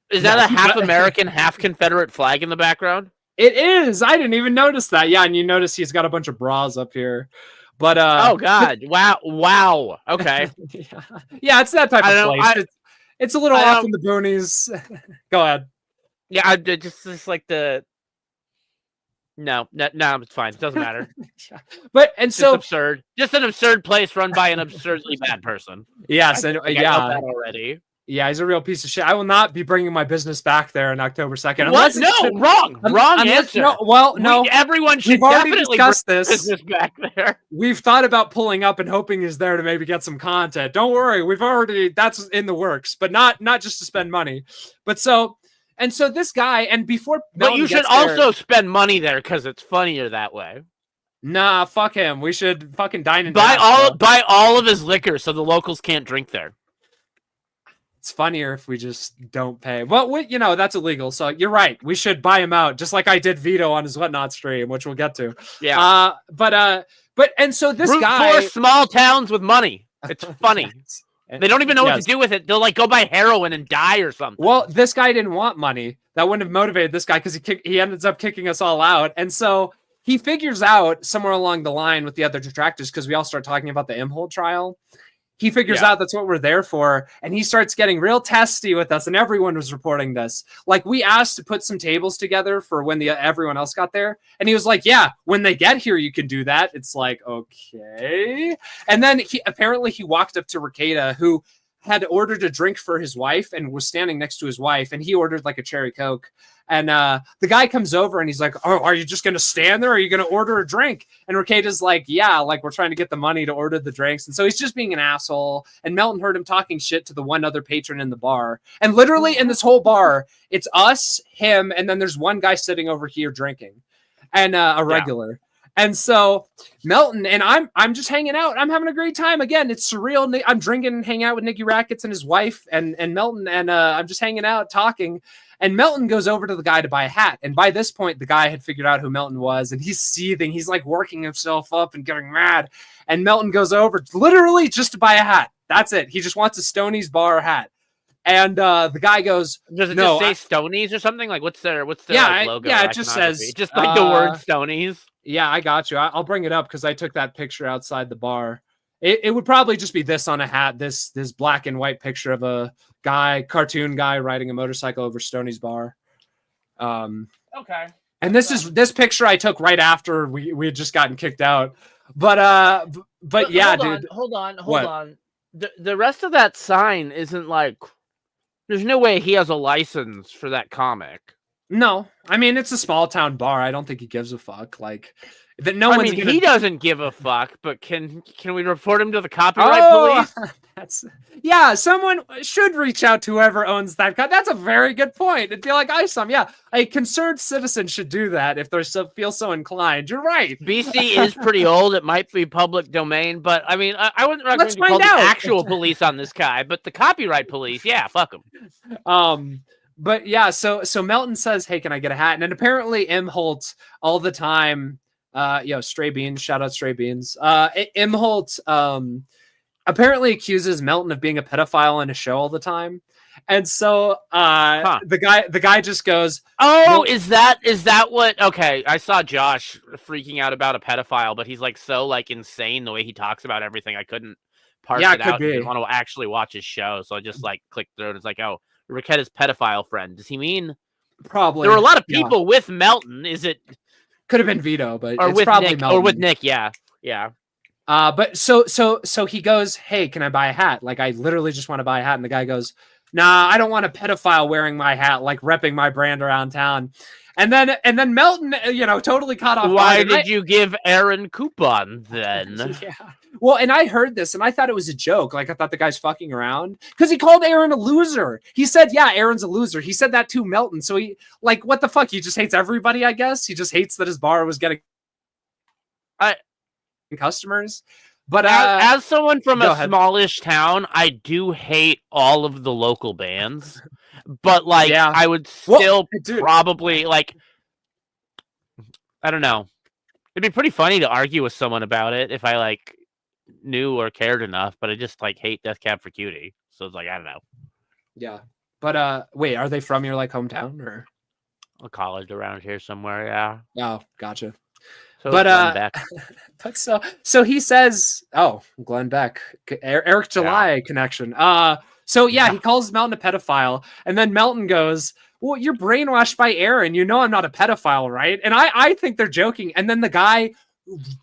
Is that a half American, half Confederate flag in the background? It is. I didn't even notice that. Yeah, and you notice he's got a bunch of bras up here. But oh god, wow. Okay. Yeah, it's that type of place. It's a little off in the boonies. Go ahead. Yeah, I just like the. No, it's fine. It doesn't matter. But and it's so absurd. Just an absurd place run by an absurdly bad person. Yes, and I know that already. Yeah, he's a real piece of shit. I will not be bringing my business back there on October 2nd. What? No, wrong answer. No. Everyone should We've already definitely discussed bring this. business back there. We've thought about pulling up and hoping he's there to maybe get some content. Don't worry, that's in the works, but not just to spend money. But so this guy, and before, but you should also spend money there because it's funnier that way. Nah, fuck him. We should fucking dine and buy all of his liquor so the locals can't drink there. It's funnier if we just don't pay. Well, that's illegal. So you're right. We should buy him out, just like I did Vito on his Whatnot stream, which we'll get to. Yeah. But and so this Root guy, for small towns with money. It's funny. They don't even know what to do with it. They'll like go buy heroin and die or something. Well, this guy didn't want money. That wouldn't have motivated this guy because he ends up kicking us all out. And so he figures out somewhere along the line with the other detractors, because we all start talking about the Imhold trial. He figures out that's what we're there for, and he starts getting real testy with us, and everyone was reporting this. Like, we asked to put some tables together for when everyone else got there, and he was like, yeah, when they get here, you can do that. It's like, okay. And then he walked up to Ricada, who had ordered a drink for his wife and was standing next to his wife, and he ordered like a cherry Coke. And the guy comes over and he's like, oh, are you just going to stand there? Or are you going to order a drink? And Ricada's like, yeah, like we're trying to get the money to order the drinks. And so he's just being an asshole. And Melton heard him talking shit to the one other patron in the bar. And literally in this whole bar, it's us, him, and then there's one guy sitting over here drinking, and a regular. Yeah. And so Melton and I'm just hanging out. I'm having a great time. Again, it's surreal. I'm drinking and hanging out with Nicky Rackets and his wife and Melton, and I'm just hanging out talking. And Melton goes over to the guy to buy a hat. And by this point, the guy had figured out who Melton was, and he's seething. He's like working himself up and getting mad. And Melton goes over literally just to buy a hat. That's it. He just wants a Stoney's bar hat. And the guy goes, does it just say Stoney's or something? Like what's their like, logo? Yeah, it just says just like the word Stoney's. Yeah, I got you. I'll bring it up because I took that picture outside the bar. It would probably just be this on a hat, this black and white picture of a cartoon guy riding a motorcycle over Stoney's bar. Okay. And this picture I took right after we had just gotten kicked out. But yeah, dude. Hold on. The rest of that sign isn't like. There's no way he has a license for that comic. No, I mean it's a small town bar. I don't think he gives a fuck. Like that. He doesn't give a fuck. But can we report him to the copyright police? Someone should reach out to whoever owns that. That's a very good point. It'd be like ISOM. Yeah, a concerned citizen should do that if they feel so inclined. You're right. BC is pretty old. It might be public domain, but I mean, I wouldn't recommend you call the actual police on this guy, but the copyright police, yeah, fuck them. But yeah, so Melton says, hey, can I get a hat? And apparently Imholt all the time, Stray Beans, shout out Stray Beans. Imholt apparently accuses Melton of being a pedophile in a show all the time. And so the guy just goes, "Oh, is that what?" Okay, I saw Josh freaking out about a pedophile, but he's like so like insane the way he talks about everything. I couldn't parse it out. I didn't want to actually watch his show, so I just like clicked through it. It's like, oh, Raquetta's pedophile friend. Does he mean? Probably. There were a lot of people with Melton. Is it? Could have been Vito, but or it's with probably Nick, Melton. or with Nick. Yeah. But so he goes, "Hey, can I buy a hat? Like, I literally just want to buy a hat." And the guy goes, "Nah, I don't want a pedophile wearing my hat, like repping my brand around town." And then Melton, totally caught off. Why did you give Aaron coupon then? Yeah. Well, and I heard this and I thought it was a joke. Like, I thought the guy's fucking around because he called Aaron a loser. He said, "Yeah, Aaron's a loser." He said that to Melton. So he, like, what the fuck? He just hates everybody, I guess. He just hates that his bar was getting customers. But as someone from a smallish town, I do hate all of the local bands. But like, I would still probably like, I don't know. It'd be pretty funny to argue with someone about it if I like knew or cared enough. But I just like hate Death Cab for Cutie, so it's like, I don't know. Yeah, but wait, are they from your like hometown or a college around here somewhere? Yeah. Oh, gotcha. So but but so he says, "Oh, Glenn Beck, Eric July connection." So yeah, he calls Melton a pedophile, and then Melton goes, "Well, you're brainwashed by Aaron. You know I'm not a pedophile, right?" And I think they're joking, and then the guy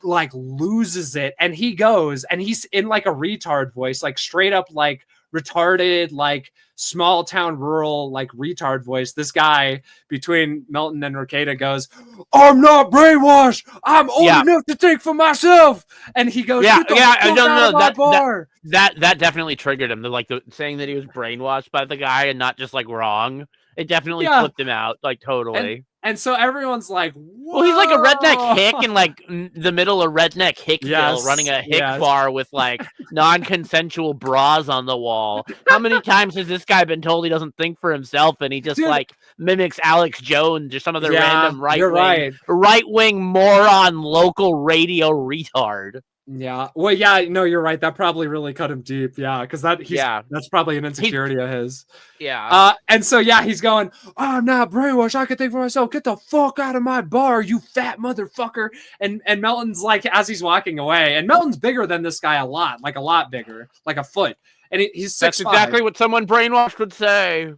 like loses it, and he goes, and he's in like a retard voice, like straight up like retarded, like small town rural, like retard voice. This guy between Melton and Rekieta goes, "I'm not brainwashed. I'm old enough to think for myself." And he goes, "Get the fuck out of my bar." That definitely triggered him. Saying that he was brainwashed by the guy and not just like wrong. It definitely flipped him out, like totally. And so everyone's like, "Whoa." Well, he's like a redneck hick in like the middle of redneck Hickville, running a hick bar with like non-consensual bras on the wall. How many times has this guy been told he doesn't think for himself and he just like mimics Alex Jones or some other random right-wing moron local radio retard? Yeah. Well, yeah, no, you're right. That probably really cut him deep. Yeah, because that's probably an insecurity of his. Yeah. And so yeah, he's going, "Oh, I'm not brainwashed. I can think for myself. Get the fuck out of my bar, you fat motherfucker." And Melton's like, as he's walking away, and Melton's bigger than this guy a lot bigger, like a foot. And he's 6'5". That's exactly what someone brainwashed would say.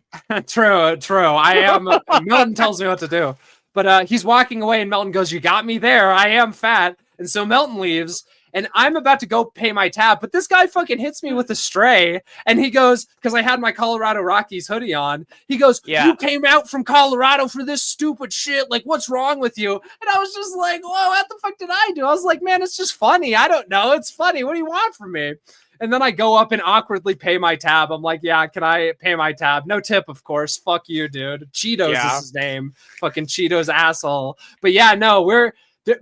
True. I am. Melton tells me what to do. But he's walking away, and Melton goes, "You got me there. I am fat." And so Melton leaves. And I'm about to go pay my tab, but this guy fucking hits me with a stray. And he goes, because I had my Colorado Rockies hoodie on, he goes, "You came out from Colorado for this stupid shit. Like, what's wrong with you?" And I was just like, "Whoa, what the fuck did I do?" I was like, "Man, it's just funny. I don't know. It's funny. What do you want from me?" And then I go up and awkwardly pay my tab. I'm like, "Yeah, can I pay my tab?" No tip, of course. Fuck you, dude. Cheetos is his name. Fucking Cheetos asshole. But yeah, no,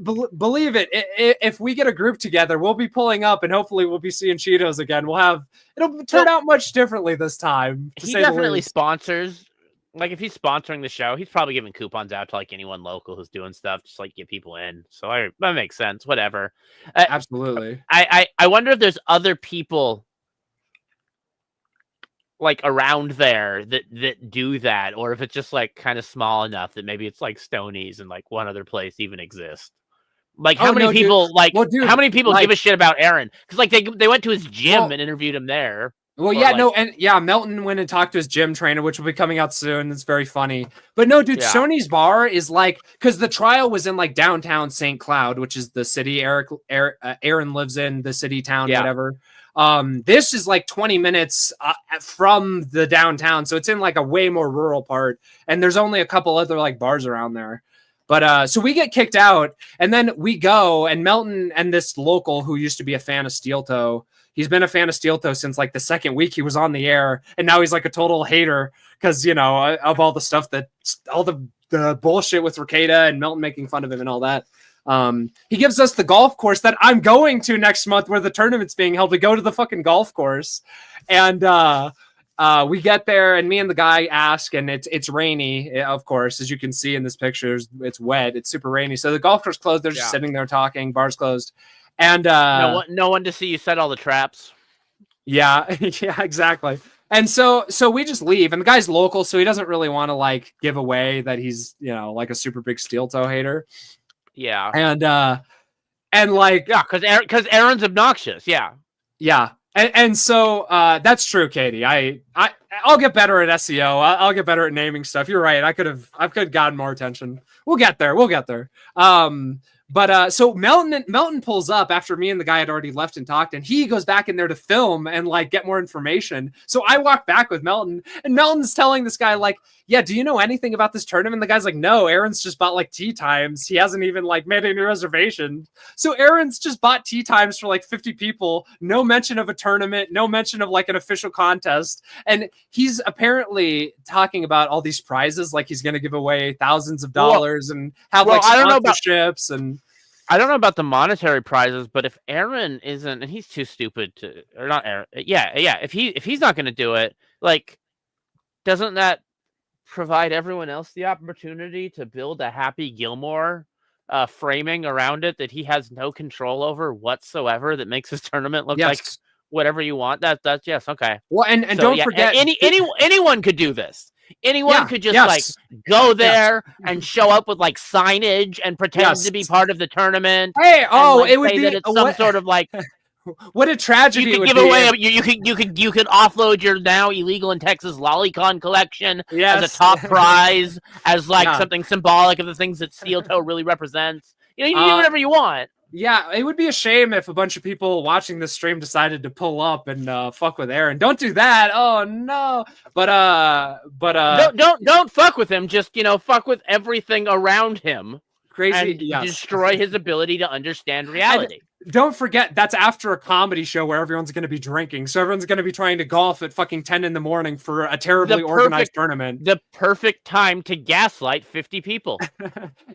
believe it. If we get a group together, we'll be pulling up and hopefully we'll be seeing Cheetos again. It'll turn out much differently this time. He definitely sponsors. Like if he's sponsoring the show, he's probably giving coupons out to like anyone local who's doing stuff, just like get people in. So that makes sense. Whatever. Absolutely. I wonder if there's other people like around there that do that, or if it's just like kind of small enough that maybe it's like Stoney's and like one other place even exists. Like how many people how many people give a shit about Aaron? Because like they went to his gym and interviewed him there. Well, yeah, Melton went and talked to his gym trainer, which will be coming out soon. It's very funny. But no, dude, Stoney's bar is like, because the trial was in like downtown St. Cloud, which is the city Aaron lives in, the city town, whatever. This is like 20 minutes from the downtown, so it's in like a way more rural part, and there's only a couple other like bars around there. But so we get kicked out, and then we go, and Melton and this local who used to be a fan of Steel Toe, he's been a fan of Steel Toe since like the second week he was on the air, and now he's like a total hater because of all the stuff all the bullshit with Rekieta and Melton making fun of him and all that. He gives us the golf course that I'm going to next month where the tournament's being held. We go to the fucking golf course, and we get there, and me and the guy ask, and it's rainy, of course, as you can see in this picture. It's wet, it's super rainy, so the golf course closed. They're just sitting there talking, bar's closed, and no one to see you set all the traps. Yeah, yeah, exactly. And so we just leave, and the guy's local, so he doesn't really want to like give away that he's, you know, like a super big steel toe hater. Yeah. And like, yeah, because Aaron's obnoxious. Yeah. Yeah. And so that's true, Katie. I'll get better at SEO. I'll get better at naming stuff. You're right. I could have gotten more attention. We'll get there. But so Melton pulls up after me and the guy had already left and talked, and he goes back in there to film and like get more information. So I walk back with Melton, and Melton's telling this guy like, yeah, do you know anything about this tournament? The guy's like, no, Aaron's just bought like tee times. He hasn't even like made any reservations. So Aaron's just bought tee times for like 50 people. No mention of a tournament, no mention of like an official contest. And he's apparently talking about all these prizes, like he's going to give away thousands of dollars and have like sponsorships and I don't know about the monetary prizes, but if Aaron isn't, and he's too stupid to, or not Aaron, yeah, if he's not going to do it, like, doesn't that provide everyone else the opportunity to build a Happy Gilmore framing around it that he has no control over whatsoever, that makes his tournament look like whatever you want? That's yes, okay. Well, and so, don't forget, anyone could do this. Anyone could just like go there and show up with like signage and pretend to be part of the tournament. Hey, it would be that it's some sort of like what a tragedy. You could give away. You could offload your now illegal in Texas Lolicon collection as a top prize, as like something symbolic of the things that steel toe really represents. You know, you can do whatever you want. Yeah, it would be a shame if a bunch of people watching this stream decided to pull up and fuck with Aaron. Don't do that. Oh no. But don't fuck with him. Just, you know, fuck with everything around him. Crazy. And destroy his ability to understand reality. Don't forget, that's after a comedy show where everyone's going to be drinking. So everyone's going to be trying to golf at fucking 10 in the morning for a terribly organized tournament. The perfect time to gaslight 50 people.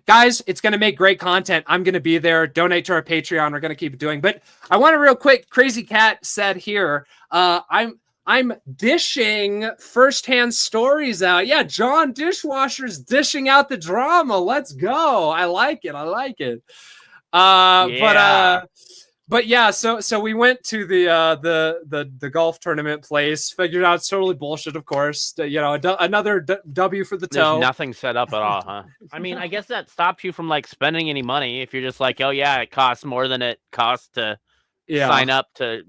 Guys, it's going to make great content. I'm going to be there. Donate to our Patreon. We're going to keep doing. But I want to real quick, Crazy Cat said here, I'm dishing firsthand stories out. Yeah, John Dishwasher's dishing out the drama. Let's go. I like it. But yeah, so we went to the golf tournament place, figured out it's totally bullshit, of course. You know, another W for the toe. There's nothing set up at all, huh? I mean, I guess that stops you from like spending any money if you're just like, oh yeah, it costs more than it costs to sign up to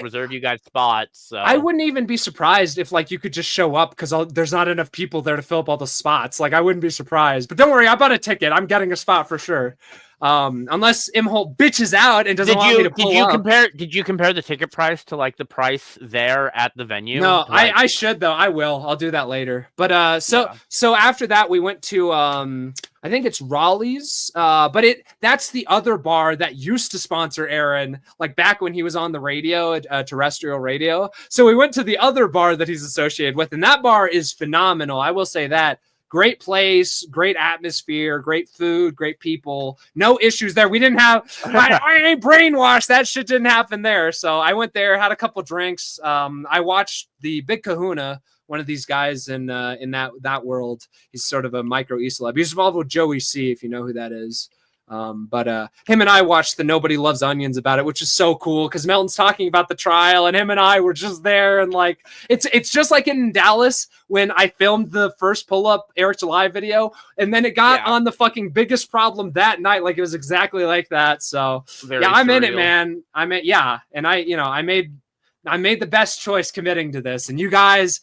reserve you guys spots. So. I wouldn't even be surprised if like you could just show up because there's not enough people there to fill up all the spots. Like I wouldn't be surprised. But don't worry, I bought a ticket. I'm getting a spot for sure. Unless Imholt bitches out and doesn't want me to pull up. Did you compare the ticket price to like the price there at the venue? No, I should though. I will. I'll do that later. But so after that we went to I think it's Raleigh's. But that's the other bar that used to sponsor Aaron, like back when he was on the radio, terrestrial radio. So we went to the other bar that he's associated with, and that bar is phenomenal. I will say that. Great place, great atmosphere, great food, great people. No issues there. We didn't have. I ain't brainwashed. That shit didn't happen there. So I went there, had a couple drinks. I watched the Big Kahuna, one of these guys in that world. He's sort of a micro E-celeb. He's involved with Joey C, if you know who that is. But him and I watched the Nobody Loves Onions about it, which is so cool because Melton's talking about the trial and him and I were just there, and like it's just like in Dallas when I filmed the first pull-up Eric July video, and then it got on the fucking biggest problem that night. Like it was exactly like that. So I'm in it, man. And I made the best choice committing to this, and you guys.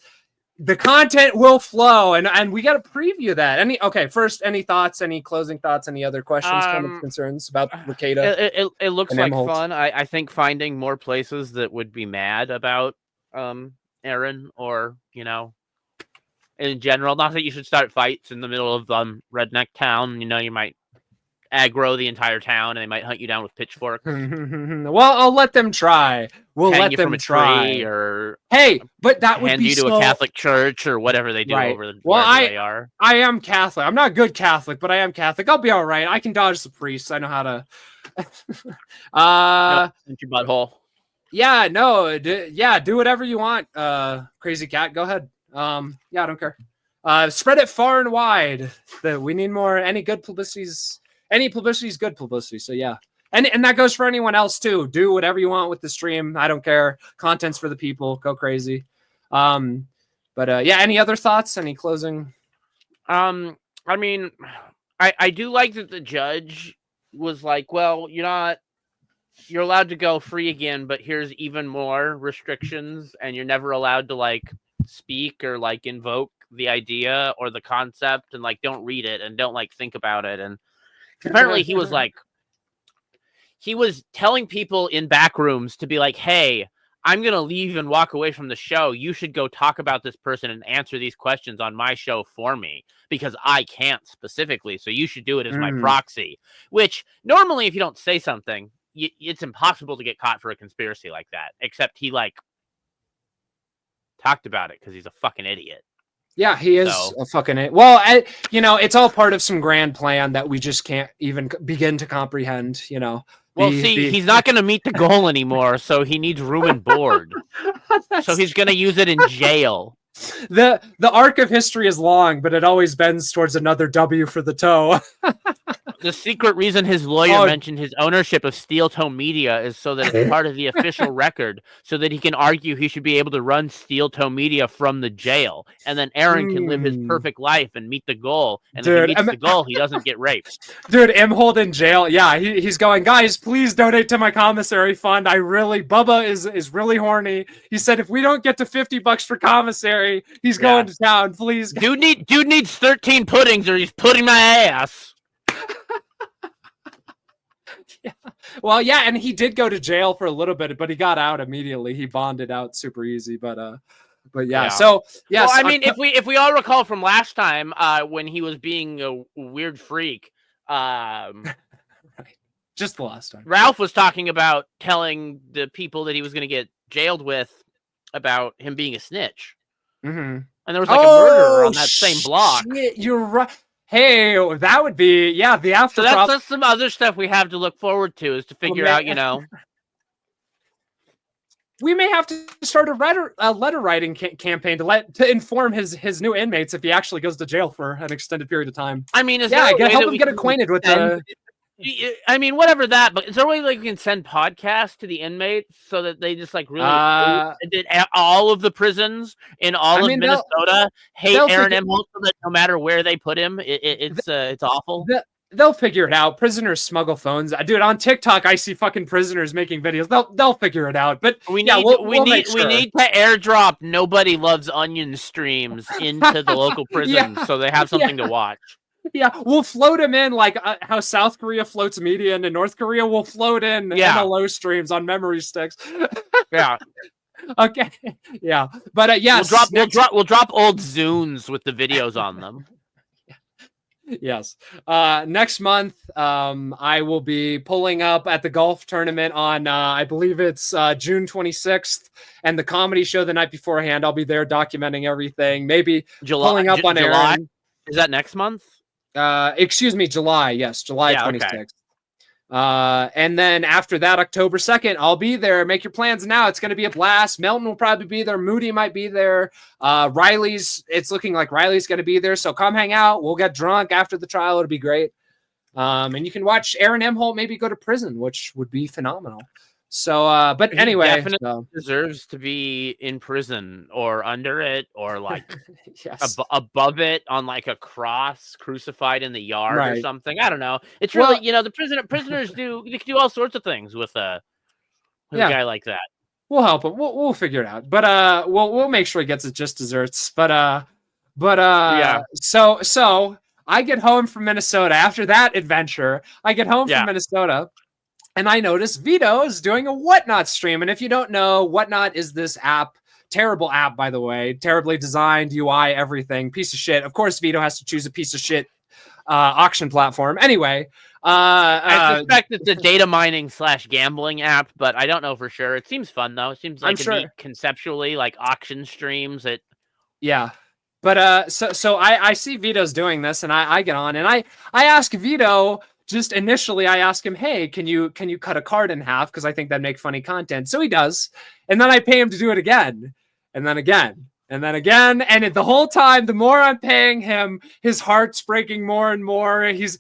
The content will flow, and we got to preview that. First, any thoughts, any closing thoughts, any other questions, comments, concerns about Rekieta? It looks like fun. I think finding more places that would be mad about Aaron, or in general, not that you should start fights in the middle of redneck town. You might aggro the entire town, and they might hunt you down with pitchforks. Well, I'll let them try. We'll hang let you them from a try. Tree, or but that would hand be you to a Catholic church or whatever they do over wherever they are. I am Catholic. I'm not a good Catholic, but I am Catholic. I'll be all right. I can dodge the priests. I know how to. Your butthole. Yeah, no, do whatever you want. Crazy Cat, go ahead. I don't care. Spread it far and wide. We need more. Any good publicities. Any publicity is good publicity. So yeah, And that goes for anyone else too. Do whatever you want with the stream. I don't care. Content's for the people. Go crazy. But yeah, any other thoughts? Any closing? I mean, I do like that the judge was like, well, you're allowed to go free again, but here's even more restrictions, and you're never allowed to like speak or like invoke the idea or the concept, and like don't read it and don't like think about it. And apparently he was like, he was telling people in back rooms to be like, hey, I'm going to leave and walk away from the show. You should go talk about this person and answer these questions on my show for me because I can't specifically. So you should do it as my proxy, which normally if you don't say something, it's impossible to get caught for a conspiracy like that, except he like talked about it because he's a fucking idiot. Yeah, he is a fucking... Well, it's all part of some grand plan that we just can't even begin to comprehend, Well, he's not going to meet the goal anymore, so he needs room and board. So he's going to use it in jail. The arc of history is long, but it always bends towards another W for the toe. The secret reason his lawyer mentioned his ownership of Steel Toe Media is so that it's part of the official record, so that he can argue he should be able to run Steel Toe Media from the jail, and then Aaron can live his perfect life and meet the goal. And if he meets the goal, he doesn't get raped. Dude, Imhold in jail. Yeah, he's going, guys, please donate to my commissary fund. Bubba is really horny. He said if we don't get to $50 for commissary, he's going to town. Please, dude needs 13 puddings, or he's putting my ass. Yeah. Well, yeah, and he did go to jail for a little bit, but he got out immediately. He bonded out super easy, but yeah. So yeah. Well, I mean, if we all recall from last time, when he was being a weird freak, right. Just the last time, Ralph was talking about telling the people that he was going to get jailed with about him being a snitch, and there was like a murderer on that same block. Shit, you're right. Hey, that would be, the after. So that's some other stuff we have to look forward to, is to figure out, We may have to start a letter writing campaign to inform his new inmates if he actually goes to jail for an extended period of time. I mean, help him get acquainted with the... I mean, whatever that, but is there a way like we can send podcasts to the inmates so that they just like really did all of the prisons in all of Minnesota hate Aaron Imhold, so that no matter where they put him, it's awful. They'll figure it out. Prisoners smuggle phones. Dude, on TikTok, I see fucking prisoners making videos. They'll figure it out. But we need to airdrop Nobody Loves Onion streams into the local prisons so they have something to watch. Yeah, we'll float him in like how South Korea floats media into North Korea. We'll float in MLO streams on memory sticks. Yeah. Okay. Yeah. But yes, we'll drop old Zunes with the videos on them. Yes. Next month, I will be pulling up at the golf tournament on, I believe it's June 26th, and the comedy show the night beforehand. I'll be there documenting everything. Maybe pulling up on Aaron. Is that next month? Excuse me, July. Yes, July 26th. Okay. And then after that, October 2nd, I'll be there. Make your plans now. It's going to be a blast. Melton will probably be there. Moody might be there. It's looking like Riley's going to be there. So come hang out. We'll get drunk after the trial. It'll be great. And you can watch Aaron Imhold maybe go to prison, which would be phenomenal. So, but anyway, definitely deserves to be in prison or under it or like above it on like a cross, crucified in the yard or something. I don't know. It's really, the prisoners do all sorts of things with a guy like that. We'll help him. We'll figure it out. But we'll make sure he gets his just desserts. But yeah. So I get home from Minnesota after that adventure. I get home from Minnesota. And I noticed Vito is doing a Whatnot stream. And if you don't know, Whatnot is this app, terrible app, by the way, terribly designed, UI, everything, piece of shit. Of course, Vito has to choose a piece of shit auction platform. Anyway. I suspect it's a data mining / gambling app, but I don't know for sure. It seems fun, though. It seems like neat conceptually, like auction streams. Yeah. But so I see Vito's doing this, and I get on, and I ask Vito... Just initially, I ask him, hey, can you cut a card in half? Because I think that'd make funny content. So he does. And then I pay him to do it again. And then again. And then again, and the whole time, the more I'm paying him, his heart's breaking more and more. He's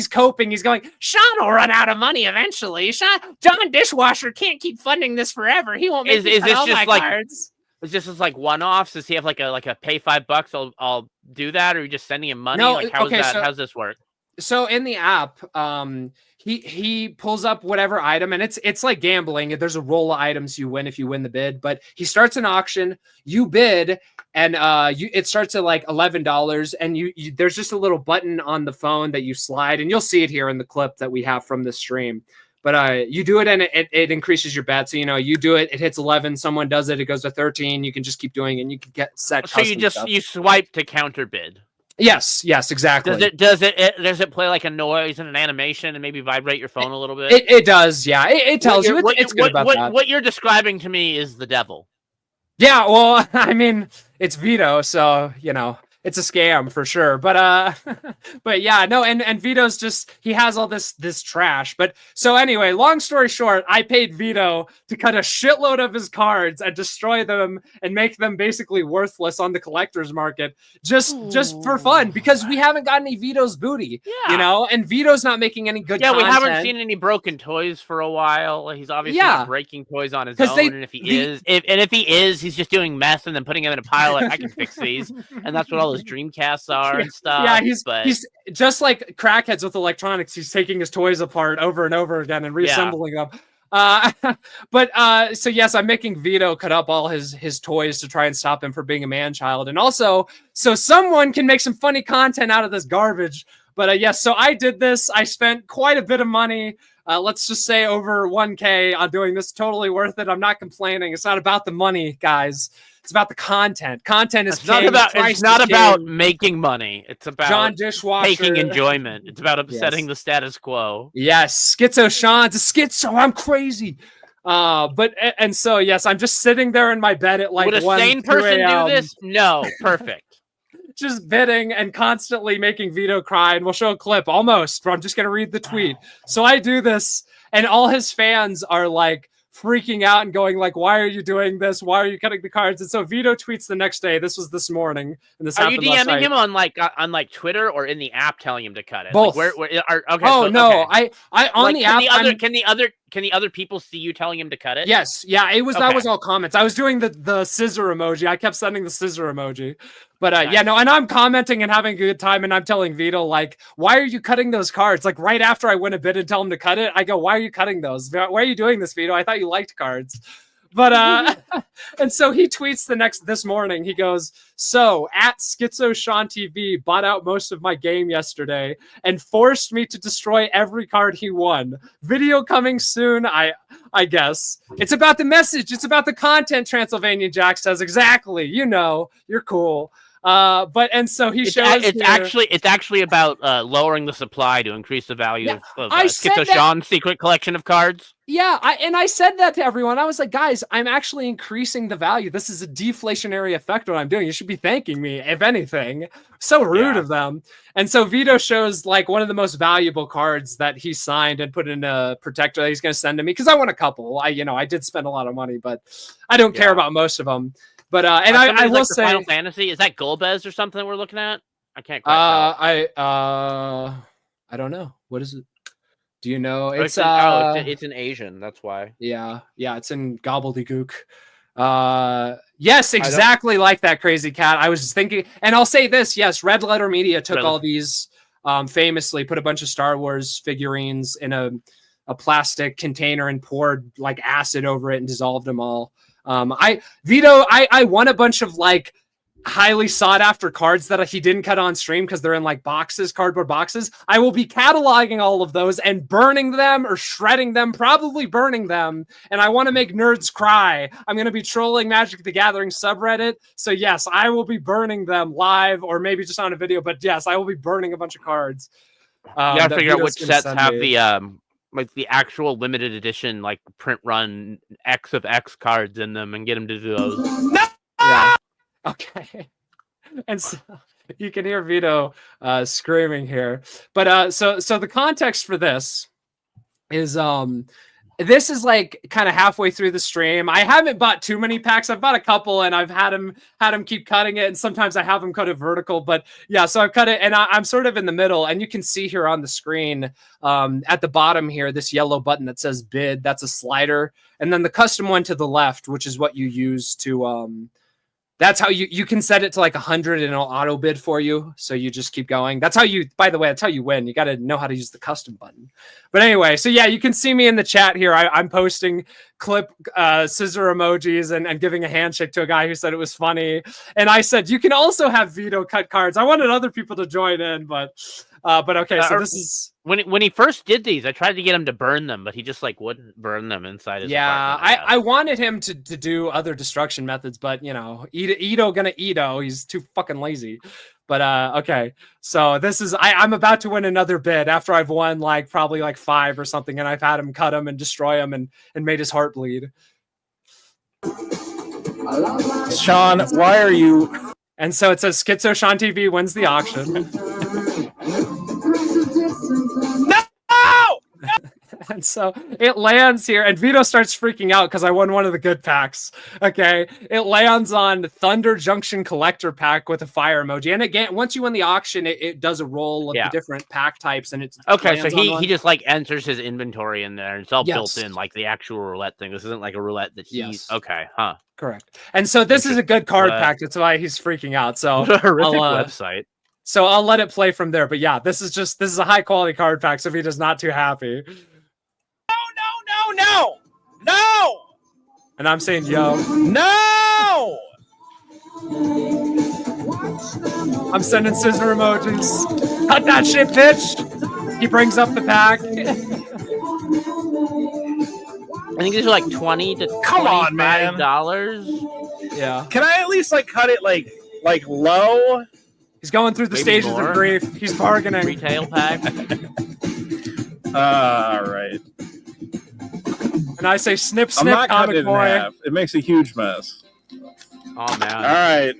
coping. He's going, Sean will run out of money eventually. John Dishwasher can't keep funding this forever. He won't make me cut all my cards. Is this just like one-offs? Does he have like a pay $5? I'll do that, or are you just sending him money? No, like how's okay, that? so- How's this work? So in the app, he pulls up whatever item, and it's like gambling. There's a roll of items you win if you win the bid, but he starts an auction, you bid, and it starts at like $11, and you there's just a little button on the phone that you slide, and you'll see it here in the clip that we have from the stream. But you do it, and it increases your bet. So you do it, it hits 11. Someone does it, it goes to 13. You can just keep doing it, and you can get set. So you swipe to counter bid. Yes, exactly. Does it play like a noise and an animation and maybe vibrate your phone a little bit? It does, yeah. It tells you. It's good about that. What you're describing to me is the devil. Yeah, well, I mean, it's Vito, so it's a scam for sure. But but yeah, no, and Vito's just, he has all this trash. But so anyway, long story short, I paid Vito to cut a shitload of his cards and destroy them and make them basically worthless on the collector's market just for fun, because we haven't got any Vito's booty. And Vito's not making any good content. We haven't seen any broken toys for a while. He's obviously not breaking toys on his own. And if he is, he's just doing meth and then putting them in a pile like, I can fix these. And that's what all those Dreamcasts are and stuff. Yeah, he's just like crackheads with electronics. He's taking his toys apart over and over again and reassembling them. So yes, I'm making Vito cut up all his toys to try and stop him from being a man-child, and also so someone can make some funny content out of this garbage. But yes, so I did this. I spent quite a bit of money. Let's just say over 1K on doing this. Totally worth it. I'm not complaining. It's not about the money, guys. It's about the content. Content is king. It's not about making money. It's about John Dishwasher taking enjoyment. It's about upsetting the status quo. Yes, Schizo Sean's a schizo. I'm crazy. And so yes, I'm just sitting there in my bed at like Would a sane person do this? No, perfect. Just bidding and constantly making Vito cry, and we'll show a clip almost. But I'm just gonna read the tweet. So I do this, and all his fans are like freaking out and going like, why are you doing this? Why are you cutting the cards? And so Vito tweets the next day. This was this morning, and this are you happened last night. DMing him on like Twitter or in the app telling him to cut it? Both. Like Okay. I on like, the app. Can the other people see you telling him to cut it? Yes. Yeah. That was all comments. I was doing the scissor emoji. I kept sending the scissor emoji. But nice. And I'm commenting and having a good time, and I'm telling Vito, like, why are you cutting those cards? Like right after I win a bid and tell him to cut it, I go, why are you cutting those? Why are you doing this, Vito? I thought you liked cards. But and so he tweets this morning. He goes, so at Schizo Sean TV bought out most of my game yesterday and forced me to destroy every card he won. Video coming soon, I guess. It's about the message. It's about the content, Transylvania Jack says. Exactly. You're cool. And so he shows it's actually about lowering the supply to increase the value of Schizo Sean's secret collection of cards. Yeah, I said that to everyone. I was like, guys, I'm actually increasing the value. This is a deflationary effect what I'm doing. You should be thanking me, if anything. So rude of them. And so Vito shows like one of the most valuable cards that he signed and put in a protector that he's going to send to me, because I want a couple. I did spend a lot of money, but I don't care about most of them. But I will say, Final Fantasy, is that Golbez or something we're looking at? I can't quite tell. I don't know. What is it? Do you know? It's in Asian. That's why. Yeah, it's in gobbledygook. Yes, exactly like that, Crazy Cat. I was just thinking, and I'll say this: yes, Red Letter Media took all these, famously put a bunch of Star Wars figurines in a plastic container and poured like acid over it and dissolved them all. I won a bunch of like highly sought after cards that he didn't cut on stream because they're in like cardboard boxes. I will be cataloging all of those and burning them or shredding them, probably burning them. And I want to make nerds cry. I'm going to be trolling Magic the Gathering subreddit. So yes, I will be burning them live or maybe just on a video, but yes, I will be burning a bunch of cards. You gotta figure out which sets have the actual limited edition, like print run X of X cards in them and get them to do those. No! Yeah. Okay. And so you can hear Vito screaming here. But so the context for this is this is like kind of halfway through the stream. I haven't bought too many packs. I've bought a couple, and I've had him keep cutting it, and sometimes I have him cut it vertical. But yeah, so I've cut it, and I'm sort of in the middle, and you can see here on the screen at the bottom here, this yellow button that says bid. That's a slider, and then the custom one to the left, which is what you use to that's how you can set it to like 100 and it'll auto bid for you. So you just keep going. That's how you, by the way, that's how you win. You got to know how to use the custom button. But anyway, so yeah, you can see me in the chat here. I'm posting clip scissor emojis and giving a handshake to a guy who said it was funny. And I said, you can also have Vito cut cards. I wanted other people to join in, but okay. So this is when he first did these, I tried to get him to burn them, but he just like wouldn't burn them inside his apartment. I wanted him to do other destruction methods, but you know, Ito gonna Ito. He's too fucking lazy. But okay, so this is I'm about to win another bid after I've won like probably like 5 or something, and I've had him cut him and destroy him and made his heart bleed. Sean, why are you? And so it says Schizo Sean TV wins the auction. And so it lands here, and Vito starts freaking out because I won one of the good packs. Okay, it lands on Thunder Junction Collector pack with a fire emoji, and again, once you win the auction, it does a roll of the different pack types, and it's okay. So he just like enters his inventory in there, and it's all built in like the actual roulette thing. This isn't like a roulette that he's okay, huh? Correct. And so this is a good card pack. That's why he's freaking out. So what a horrific website. So I'll let it play from there. But yeah, this is a high quality card pack. So Vito's not too happy. No! And I'm saying, yo. No! I'm sending scissor emojis. Cut that shit, bitch! He brings up the pack. I think these are like $20 to $25. Yeah. Can I at least like cut it like low? He's going through the Maybe stages more. of grief. He's bargaining. Retail pack. All right. And I say, snip, I'm snip, not cutting it comic in boy. half. It makes a huge mess. Oh man. All right.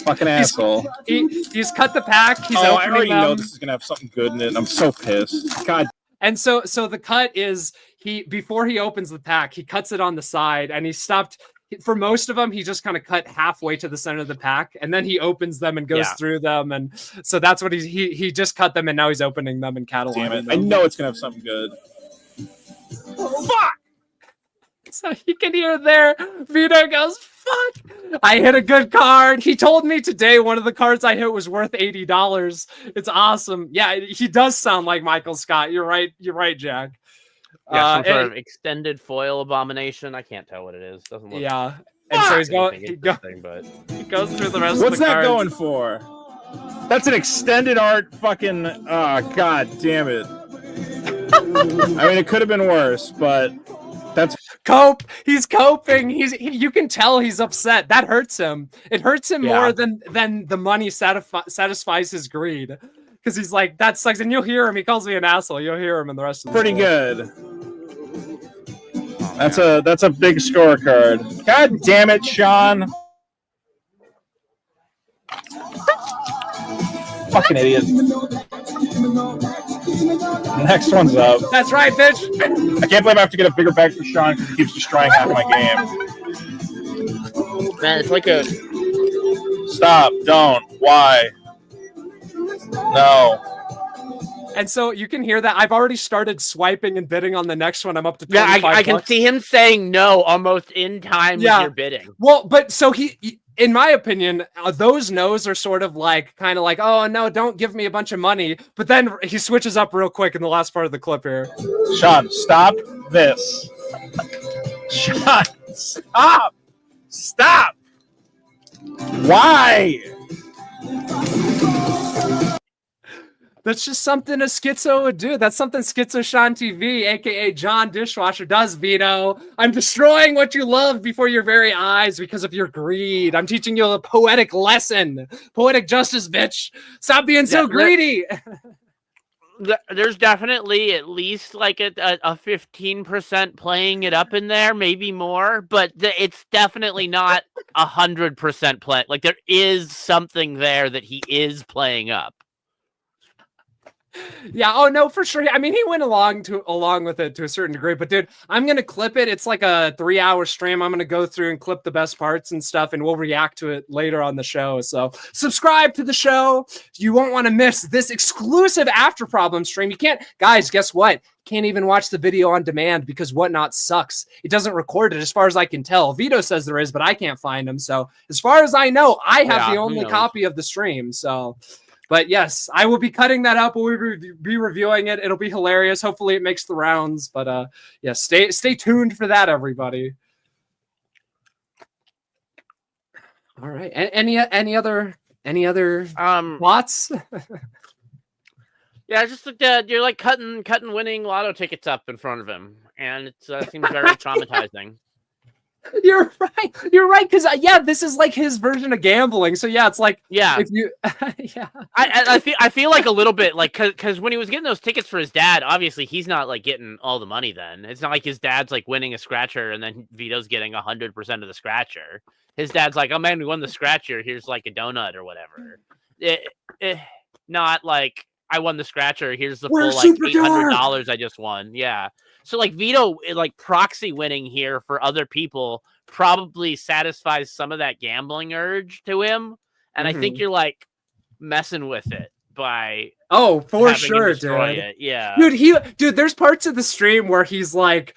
Fucking asshole. He's cut the pack. He's I opening already them. know this is gonna have something good in it. I'm so pissed. God. And so the cut is before he opens the pack, he cuts it on the side, and he stopped. For most of them, he just kind of cut halfway to the center of the pack, and then he opens them and goes through them, and so that's what he just cut them, and now he's opening them and cataloging Damn it. them. I know it's gonna have something good. Fuck! So you can hear there, Vito goes, fuck! I hit a good card. He told me today one of the cards I hit was worth $80. It's awesome. Yeah, he does sound like Michael Scott. You're right, Jack. Yeah, some sort of extended foil abomination. I can't tell what it is. Doesn't look. Yeah, and so he's going. He goes through the rest. What's of the that cards. going for? That's an extended art fucking. God damn it. I mean, it could have been worse, but that's cope. He's coping. You can tell he's upset. That hurts him. It hurts him more than the money satisfies his greed. Because he's like, that sucks. And you'll hear him. He calls me an asshole. You'll hear him in the rest of the pretty story. good. That's a big scorecard. God damn it, Sean. Fucking idiot. Next one's up. That's right, bitch. I can't believe I have to get a bigger bag for Sean because he keeps destroying half my game. Man, it's like a. Stop. Don't. Why? No. And so you can hear that. I've already started swiping and bidding on the next one. I'm up to 25 I can bucks. see him saying no almost in time with your bidding. Well, but so he in my opinion, those no's are sort of like, kind of like, oh no, don't give me a bunch of money. But then he switches up real quick in the last part of the clip here. Sean, stop this. Sean, stop. Stop. Why? That's just something a schizo would do. That's something Schizo Sean TV, aka John Dishwasher, does, Vito. I'm destroying what you love before your very eyes because of your greed. I'm teaching you a poetic lesson. Poetic justice, bitch. Stop being so greedy. There's definitely at least like a 15% playing it up in there, maybe more, but it's definitely not 100% play. Like there is something there that he is playing up. Yeah. Oh no, for sure. I mean, he went along with it to a certain degree. But dude, I'm gonna clip it. It's like a 3-hour stream. I'm gonna go through and clip the best parts and stuff, and we'll react to it later on the show. So subscribe to the show. You won't want to miss this exclusive After Problem stream. You can't, guys. Guess what? Can't even watch the video on demand because Whatnot sucks. It doesn't record it, as far as I can tell. Vito says there is, but I can't find him. So as far as I know, I have the only copy of the stream. So. But yes, I will be cutting that up. We'll be reviewing it. It'll be hilarious. Hopefully it makes the rounds. But yeah, stay tuned for that, everybody. All right. Any other thoughts? Yeah, just like you're like cutting winning lotto tickets up in front of him, and it seems very traumatizing. You're right. Because yeah, this is like his version of gambling. So yeah, it's like if you yeah. I feel like a little bit like because when he was getting those tickets for his dad, obviously he's not like getting all the money. Then it's not like his dad's like winning a scratcher and then Vito's getting 100% of the scratcher. His dad's like, oh man, we won the scratcher. Here's like a donut or whatever. Not like I won the scratcher. Here's the full like $800 I just won. Yeah. So like Vito, like proxy winning here for other people probably satisfies some of that gambling urge to him. And I think you're like messing with it by for sure, dude. It. Yeah. Dude, there's parts of the stream where he's like,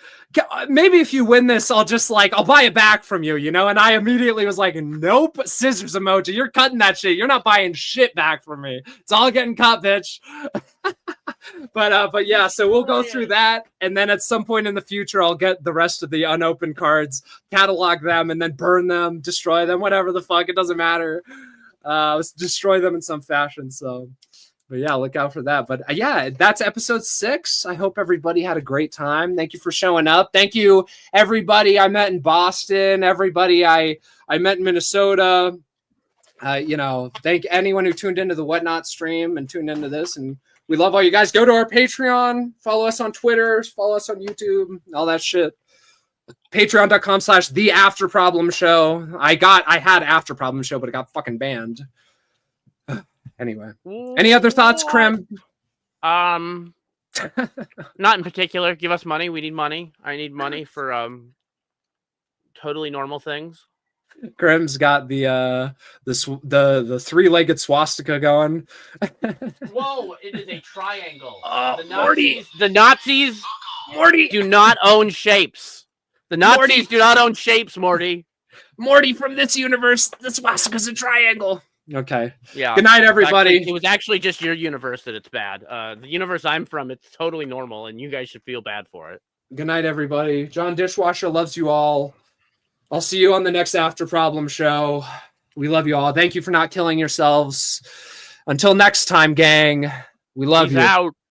maybe if you win this, I'll buy it back from you, you know? And I immediately was like, nope, scissors emoji. You're cutting that shit. You're not buying shit back from me. It's all getting cut, bitch. But yeah, so we'll go through that, and then at some point in the future, I'll get the rest of the unopened cards, catalog them, and then burn them, destroy them, whatever the fuck. It doesn't matter. Let's destroy them in some fashion. So, but yeah, look out for that. But yeah, that's episode 6. I hope everybody had a great time. Thank you for showing up. Thank you, everybody I met in Boston. Everybody I met in Minnesota. Thank anyone who tuned into the Whatnot stream and tuned into this. And we love all you guys. Go to our Patreon, follow us on Twitter, follow us on YouTube, all that shit. Patreon.com/The After Problem Show. I had After Problem Show, but it got fucking banned. Anyway, any other thoughts, Krim? Not in particular. Give us money. We need money. I need money for totally normal things. Krim's got the 3-legged swastika going. Whoa! It is a triangle. Morty. The Nazis, Morty, do not own shapes. The Nazis do not own shapes, Morty. Morty, from this universe, the swastika's a triangle. Okay. Yeah. Good night, everybody. It was actually just your universe that it's bad. The universe I'm from, it's totally normal, and you guys should feel bad for it. Good night, everybody. John Dishwasher loves you all. I'll see you on the next After Problem show. We love you all. Thank you for not killing yourselves. Until next time, gang. We love you. Out.